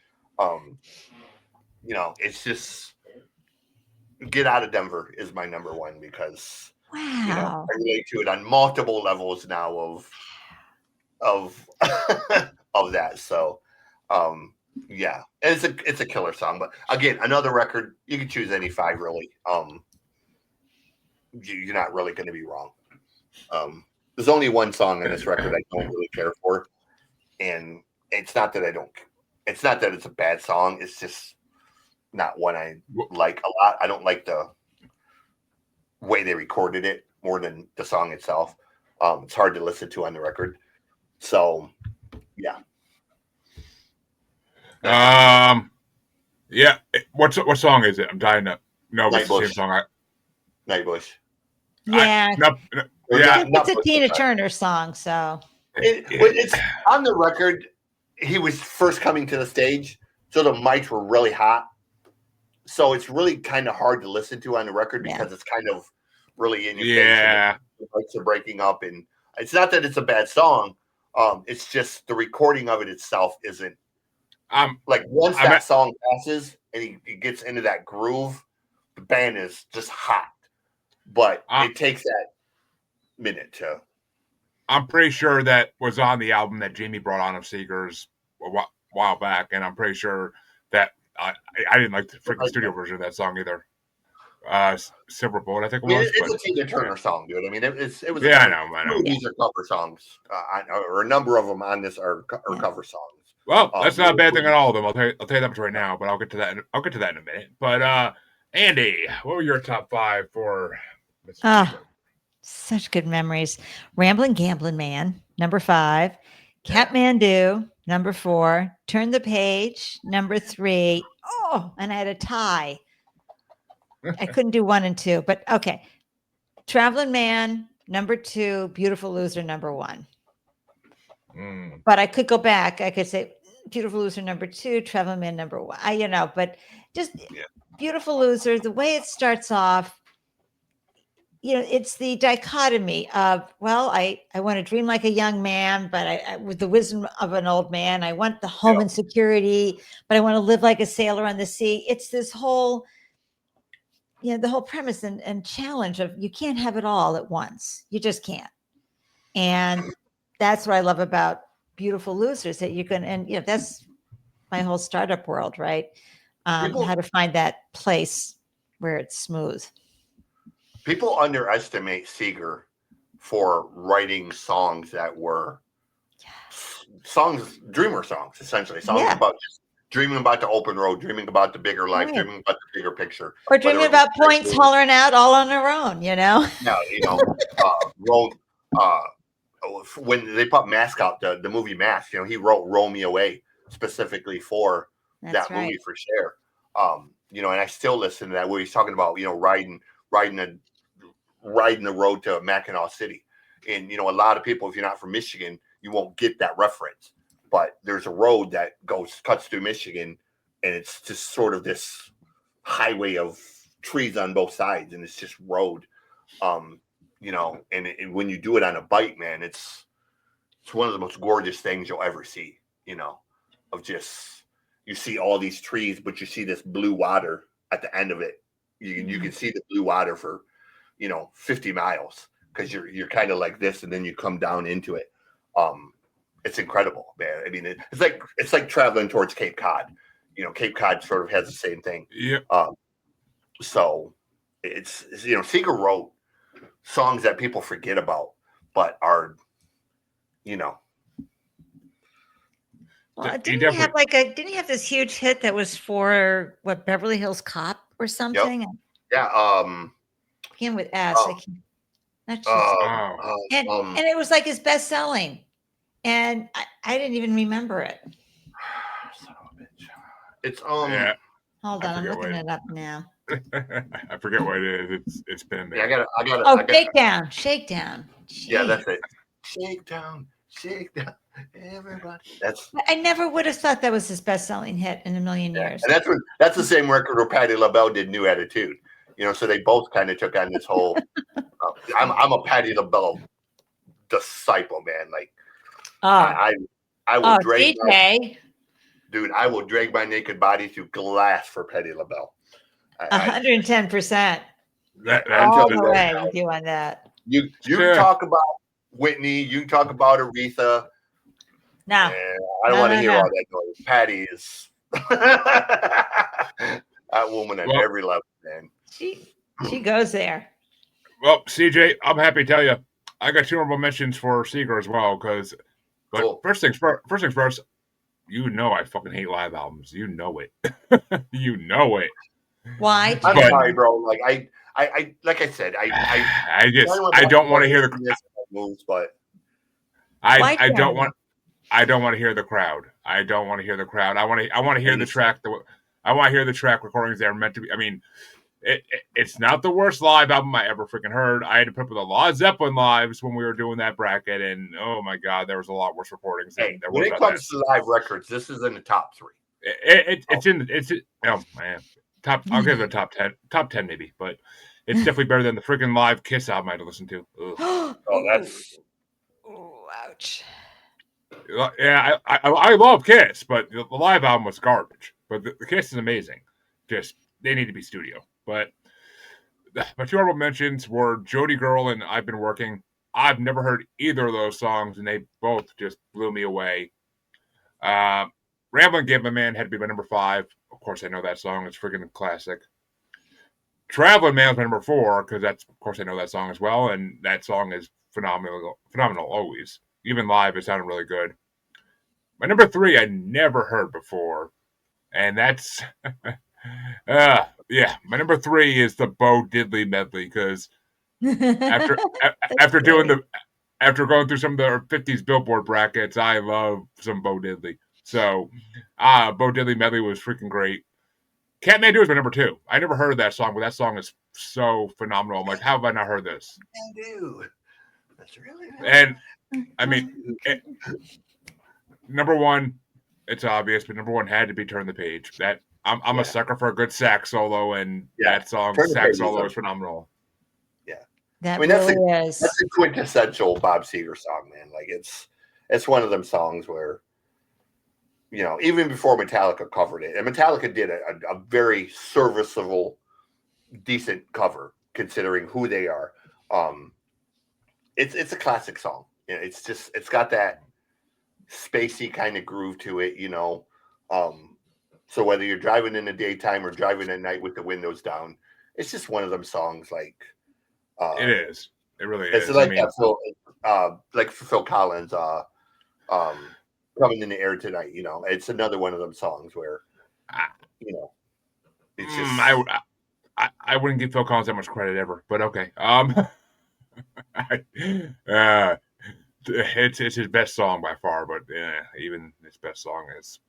It's just Get Out of Denver is my number 1 because Wow. I relate to it on multiple levels now of of that. So yeah, and it's a killer song. But again, another record, you can choose any 5 really. You're not really going to be wrong. There's only one song on this record I don't really care for, and it's not that it's not that it's a bad song. It's just not one I like a lot. I don't like the way they recorded it more than the song itself. It's hard to listen to on the record. So, yeah. Yeah. What song is it? I'm dying to know. It's the same song. Nightbush. Yeah. Yeah. It's a Tina Turner song, so. It's on the record. He was first coming to the stage, so the mics were really hot. So it's really kind of hard to listen to on the record because it's kind of really in your face. Yeah. The mics are breaking up, and it's not that it's a bad song. It's just the recording of it itself isn't. Like once that song passes and he gets into that groove, the band is just hot. But it takes that minute to. I'm pretty sure that was on the album that Jamie brought on of Seeger's a while back, and I'm pretty sure that I didn't like the freaking studio version of that song either. Silver Bullet, I think it was. It's a Tina Turner song, dude. I mean, it was. Yeah, I know. These are cover songs, or a number of them on this are cover songs. Well, that's not a bad thing at all of them. I'll tell you that much right now, but I'll get to that. I'll get to that in a minute. But Andy, what were your top 5 for? Such good memories. Rambling Gambling Man, number 5. Kathmandu, number 4. Turn the Page, number 3. Oh, and I had a tie. I couldn't do 1 and 2, but okay. Traveling Man, number 2. Beautiful Loser, number 1. But I could go back. I could say Beautiful Loser, number 2. Traveling Man, number 1. But just Beautiful Loser, the way it starts off, it's the dichotomy of, well, I want to dream like a young man, but I with the wisdom of an old man. I want the home and security, but I want to live like a sailor on the sea. It's this whole, the whole premise and challenge of you can't have it all at once. You just can't. And that's what I love about Beautiful Losers, that you can, and that's my whole startup world, right? How to find that place where it's smooth. People underestimate Seeger for writing songs that were songs, dreamer songs, essentially. Songs about just dreaming about the open road, dreaming about the bigger life, dreaming about the bigger picture. Or dreaming about points hollering out all on their own, Yeah, when they put Mask out, the movie Mask, he wrote Roll Me Away specifically for that movie for Cher. And I still listen to that where he's talking about, riding the road to Mackinac City. And, a lot of people, if you're not from Michigan, you won't get that reference. But there's a road that cuts through Michigan, and it's just sort of this highway of trees on both sides, and it's just road. And when you do it on a bike, man, it's one of the most gorgeous things you'll ever see, of just, you see all these trees, but you see this blue water at the end of it. You can see the blue water for, 50 miles because you're kind of like this, and then you come down into it. It's incredible, man. I mean, it's like traveling towards Cape Cod. Cape Cod sort of has the same thing. Yeah. So it's Seeger wrote songs that people forget about, but are, Well, didn't he have this huge hit that was for Beverly Hills Cop or something? Yep. Yeah. Begin with S. And it was like his best selling, and I didn't even remember it. Son of a bitch. It's Yeah. Hold on, I'm looking it up now. I forget what it is. It's been there. Yeah, I got it. Oh, Shakedown. Jeez. Yeah, that's it. Shakedown, everybody. I never would have thought that was his best-selling hit in a million years. And that's the same record where Patti LaBelle did New Attitude. So they both kind of took on this whole. I'm a Patti LaBelle disciple, man. Like, I will drag. I will drag my naked body through glass for Patti LaBelle. 110%. All the way with you on that. You can talk about Whitney. You can talk about Aretha. No, I don't want to hear all that noise. Patti is that woman at every level, man. She goes there. Well, CJ, I'm happy to tell you, I got 2 honorable mentions for Seeger as well. But first things first, I fucking hate live albums. You know it. You know it. Why? I'm sorry, bro. Like like I said, I don't want to hear the moves, but I don't want to hear the crowd. I don't want to hear the crowd. I want to hear the track. I want to hear the track recordings that are meant to be. I mean, it's not the worst live album I ever freaking heard. I had to put up with a lot of Zeppelin lives when we were doing that bracket, and oh my god, there was a lot worse recordings. When it comes to live records, this is in the top 3. Oh man, I'll give it a top 10 maybe, but it's definitely better than the freaking live Kiss album I had to listen to. That's ouch. Yeah, I love Kiss, but the live album was garbage. But the Kiss is amazing. Just they need to be studio. But my 2 honorable mentions were Jody Girl and I've Been Working. I've never heard either of those songs, and they both just blew me away. Ramblin' Gambling Man had to be my number 5. Of course, I know that song. It's freaking classic. Traveling Man was my number 4 because of course, I know that song as well, and that song is phenomenal always. Even live, it sounded really good. My number 3, I never heard before, and that's my number 3 is the Bo Diddley medley because after going through some of the 50s Billboard brackets, I love some Bo Diddley. So, Bo Diddley medley was freaking great. Catman 2 is my number 2. I never heard of that song, but that song is so phenomenal. I'm like, how have I not heard this? Catman 2. That's really nice. And I mean, number 1, it's obvious, but number 1 had to be Turn the Page. That I'm a sucker for a good sax solo, and that song sax solo is phenomenal. Yeah, That I mean, really that's is. a quintessential Bob Seger song, man. Like it's one of them songs where, you know, even before Metallica covered it, and Metallica did a very serviceable, decent cover considering who they are. It's a classic song. You know, it's got that spacey kind of groove to it, you know. So whether you're driving in the daytime or driving at night with the windows down, it's just one of them songs. It is. It really It's is. I like mean, that Phil, like for Phil Collins, coming in the air tonight. You know, it's another one of them songs where, I, you know, it's just. I wouldn't give Phil Collins that much credit ever, but okay. It's his best song by far, but even his best song is.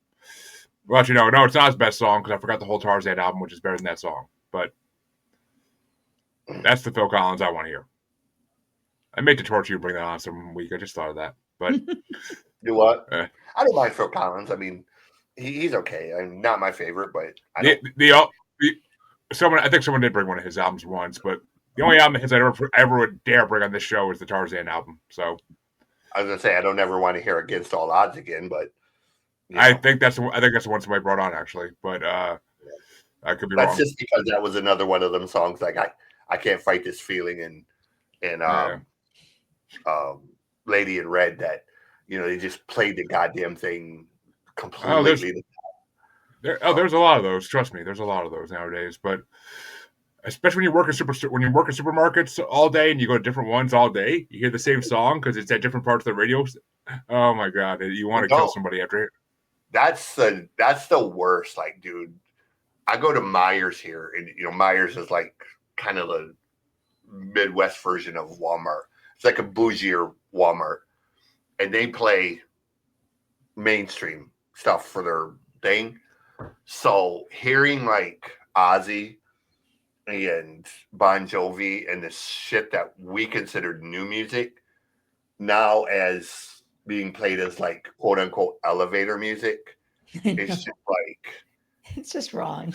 Well, actually, no, it's not his best song because I forgot the whole Tarzan album, which is better than that song. But that's the Phil Collins I want to hear. I may to torture you bring that on some week. I just thought of that, but Do what? I don't mind Phil Collins. I mean, he's okay. I'm not my favorite, but I think someone did bring one of his albums once, but the only album of his I ever would dare bring on this show is the Tarzan album. So I was gonna say I don't ever want to hear Against All Odds again, but I think that's the one somebody brought on actually, but I could be wrong. That's just because that was another one of them songs. Like I can't fight this feeling, and Lady in Red, that, you know, they just played the goddamn thing completely. There's a lot of those. Trust me, there's a lot of those nowadays. But especially when you work in supermarkets all day and you go to different ones all day, you hear the same song because it's at different parts of the radio. Oh my god, you want to kill somebody after it. That's the worst. Like, dude, I go to Myers here, and you know, Myers is like kind of the Midwest version of Walmart. It's like a bougier Walmart, and they play mainstream stuff for their thing. So hearing like Ozzy and Bon Jovi and the shit that we considered new music now as being played as like quote unquote elevator music, it's just like, it's just wrong.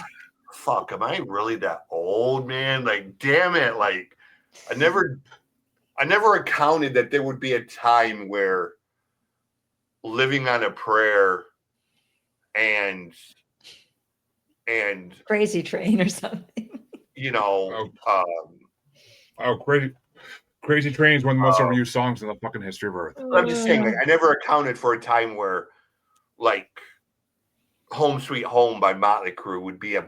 Fuck, am I really that old, man? Like, damn it. Like, I never accounted that there would be a time where Living on a Prayer and Crazy Train or something. You know, Crazy Train is one of the most overused songs in the fucking history of Earth. I'm just saying, like, I never accounted for a time where, like, Home Sweet Home by Motley Crue would be a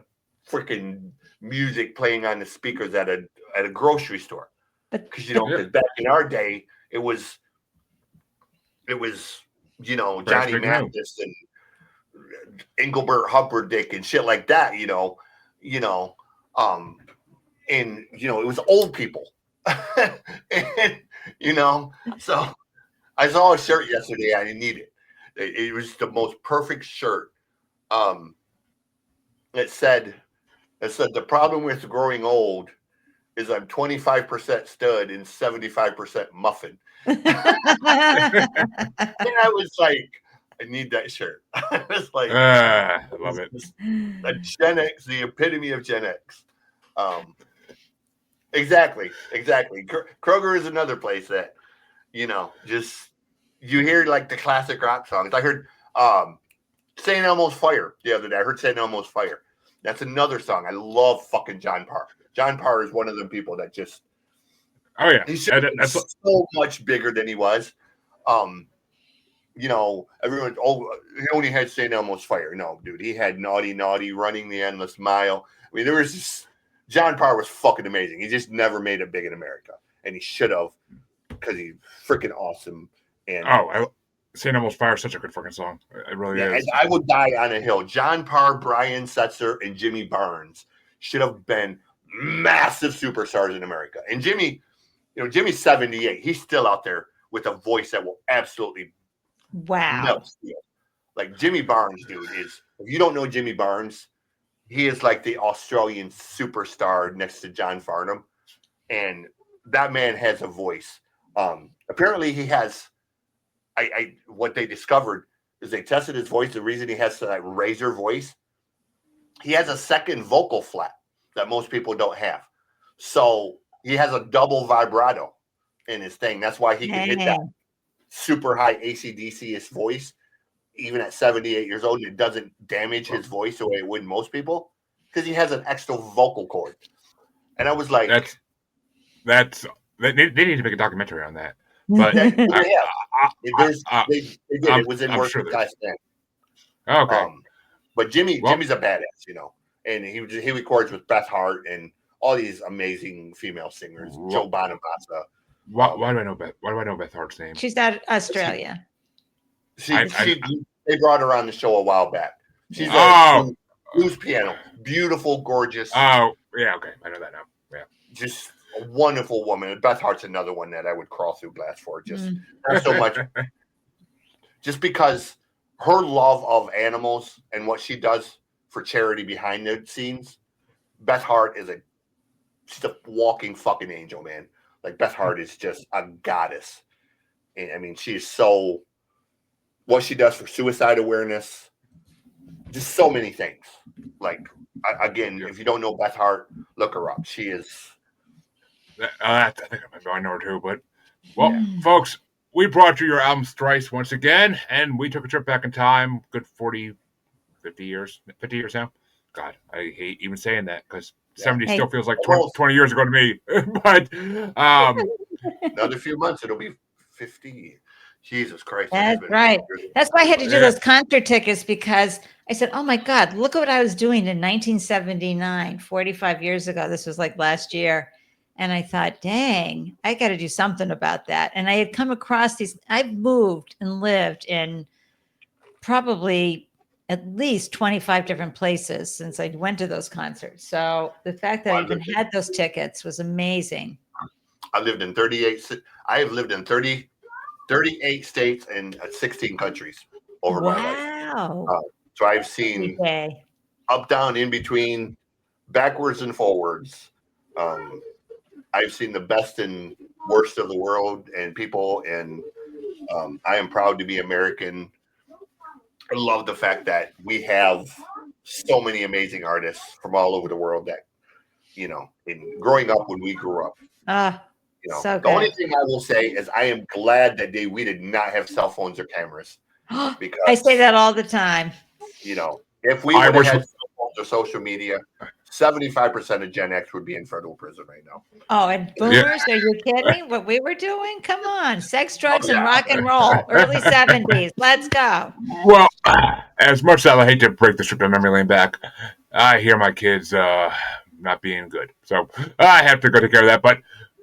freaking music playing on the speakers at a grocery store. Because, you know, because back in our day, it was, you know, Johnny Mathis and Engelbert Humperdinck and shit like that, and, you know, it was old people. And, you know, so I saw a shirt yesterday. I didn't need it. It was the most perfect shirt. It said the problem with growing old is I'm 25% stud and 75% muffin. And I was like, I need that shirt. I was like, I love it. A Gen X, the epitome of Gen X. Exactly. Kroger is another place that, you know, just you hear like the classic rock songs. I heard St. Elmo's Fire the other day. I heard St. Elmo's Fire. That's another song. I love fucking John Parr. John Parr is one of them people that just, oh yeah, he's so much bigger than he was. You know, everyone, he only had St. Elmo's Fire. No, dude, he had Naughty Naughty, Running the Endless Mile. I mean, there was just, John Parr was fucking amazing. He just never made it big in America, and he should have, because he's freaking awesome. And St. Elmo's Fire is such a good fucking song. It really is. And I Would Die on a Hill. John Parr, Brian Setzer, and Jimmy Barnes should have been massive superstars in America. And Jimmy, you know, Jimmy's 78. He's still out there with a voice that will absolutely melt steel. Like Jimmy Barnes, dude, if you don't know Jimmy Barnes, he is like the Australian superstar next to John Farnham. And that man has a voice. Apparently he has, what they discovered is they tested his voice. The reason he has that razor voice, he has a second vocal flat that most people don't have. So he has a double vibrato in his thing. That's why he can hit that super high AC/DC voice, even at 78 years old. It doesn't damage his voice the way it would most people because he has an extra vocal cord. And I was like, they need to make a documentary on that. But they did. I'm It was in sure working there's- class then. Okay. But Jimmy's a badass, you know, and he records with Beth Hart and all these amazing female singers, Joe Bonamassa. Why do I know Beth? Why do I know Beth Hart's name? She's out of Australia. They brought her on the show a while back. She's blues piano, beautiful, gorgeous. Oh, yeah, okay, I know that now. Yeah, just a wonderful woman. Beth Hart's another one that I would crawl through glass for. Just not so much, just because her love of animals and what she does for charity behind the scenes. Beth Hart is she's a walking fucking angel, man. Like Beth Hart is just a goddess. And I mean, she's so what she does for suicide awareness, just so many things. Like again, if you don't know Beth Hart, look her up. She is. I think I know her too. But folks, we brought you your album Strice once again, and we took a trip back in time. Good 50 years now. God, I hate even saying that because 70 still feels like 20 years ago to me. But another few months, it'll be 50. Jesus Christ. That's right. That's why I had to do those concert tickets, because I said, oh my God, look at what I was doing in 1979, 45 years ago. This was like last year. And I thought, dang, I got to do something about that. And I had come across I've moved and lived in probably at least 25 different places since I went to those concerts. So the fact that I even had those tickets was amazing. I have lived in 38 states and 16 countries over my life. So I've seen up, down, in between, backwards and forwards. I've seen the best and worst of the world and people, and I am proud to be American. I love the fact that we have so many amazing artists from all over the world that, you know, in growing up when we grew up. You know, the only thing I will say is I am glad that we did not have cell phones or cameras. Because I say that all the time. You know, if we would have had cell phones or social media, 75% of Gen X would be in federal prison right now. Oh, and boomers, are you kidding? What we were doing? Come on. Sex, drugs, and rock and roll. Early 70s. Let's go. Well, as much as I hate to break the trip of memory lane back, I hear my kids not being good. So I have to go take care of that. But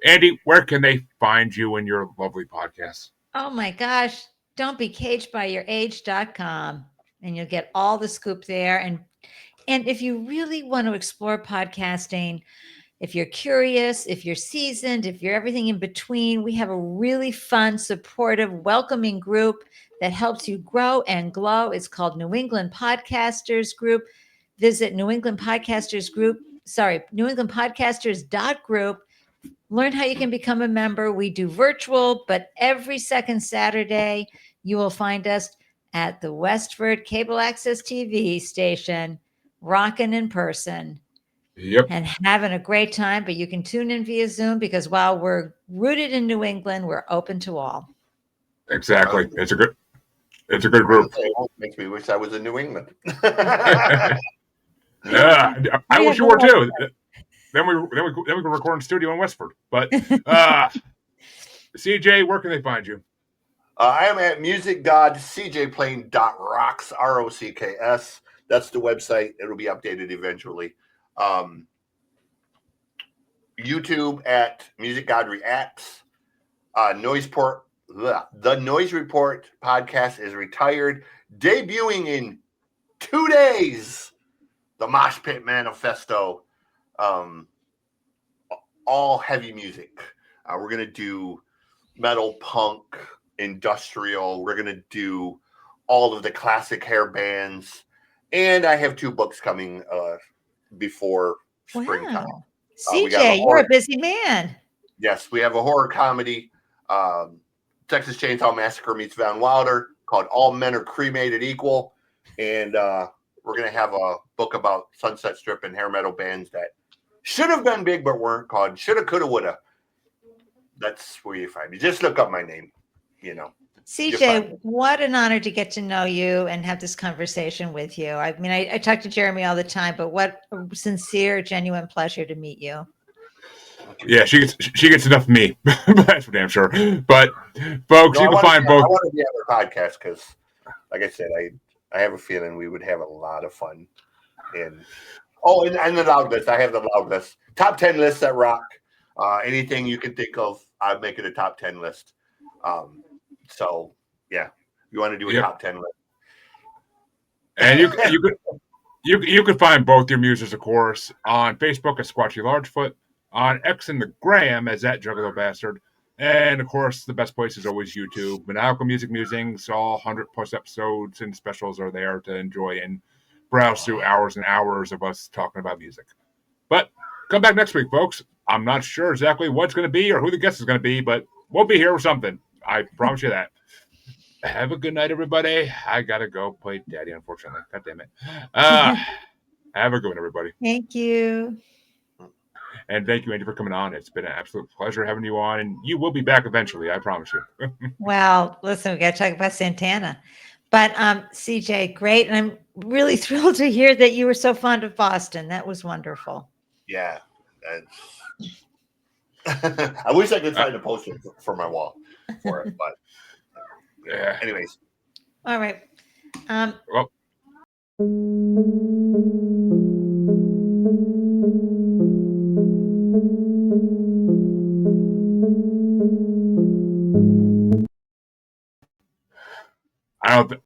Andy, where can they find you in your lovely podcast? Oh my gosh. Don't be caged by your age.com, and you'll get all the scoop there. And if you really want to explore podcasting, if you're curious, if you're seasoned, if you're everything in between, we have a really fun, supportive, welcoming group that helps you grow and glow. It's called New England Podcasters Group. Visit newenglandpodcasters.group. Learn how you can become a member. We do virtual, but every second Saturday, you will find us at the Westford Cable Access TV station, rocking in person. Yep. And having a great time, but you can tune in via Zoom because while we're rooted in New England, we're open to all. Exactly. It's a good group. It makes me wish I was in New England. Yeah, I wish you were too. Then we can record in studio in Westford. But CJ, where can they find you? I am at musicgodcjplane.rocks, ROCKS. That's the website. It'll be updated eventually. YouTube at Music God Reacts. The Noise Report podcast is retired, debuting in 2 days. The Mosh Pit Manifesto. All heavy music. We're gonna do metal, punk, industrial. We're gonna do all of the classic hair bands, and I have 2 books coming before springtime. Wow. CJ, you're a busy man. Yes, we have a horror comedy, Texas Chainsaw Massacre meets Van Wilder, called All Men Are Cremated Equal, and we're gonna have a book about Sunset Strip and hair metal bands that should have been big but weren't, called Shoulda, Coulda, Woulda. That's where you find me. Just look up my name, you know. CJ, what an honor to get to know you and have this conversation with you. I mean, I talk to Jeremy all the time, but what a sincere, genuine pleasure to meet you. Yeah, she gets enough of me. That's for damn sure. But folks, you can find both. I want to be on their podcast because, like I said, I have a feeling we would have a lot of fun. And the loud list. I have the loud list. Top 10 lists that rock. Anything you can think of, I'd make it a top 10 list. So yeah, you want to do a top 10 list. And you can find both your muses, of course, on Facebook as Squatchy Largefoot, on X and the Gram as that Juggalo Bastard, and of course the best place is always YouTube. Maniacal Music Musings, all 100 plus episodes and specials are there to enjoy and browse through hours and hours of us talking about music. But come back next week, folks. I'm not sure exactly what's going to be or who the guest is going to be, but we'll be here with something. I promise you that. Have a good night, everybody. I got to go play Daddy, unfortunately. God damn it. Have a good one, everybody. Thank you. And thank you, Andy, for coming on. It's been an absolute pleasure having you on, and you will be back eventually, I promise you. Well, listen, we got to talk about Santana. But CJ, great. And I'm really thrilled to hear that you were so fond of Boston. That was wonderful. Yeah. I wish I could find a poster for my wall for it, but yeah. Anyways. All right. Well. I don't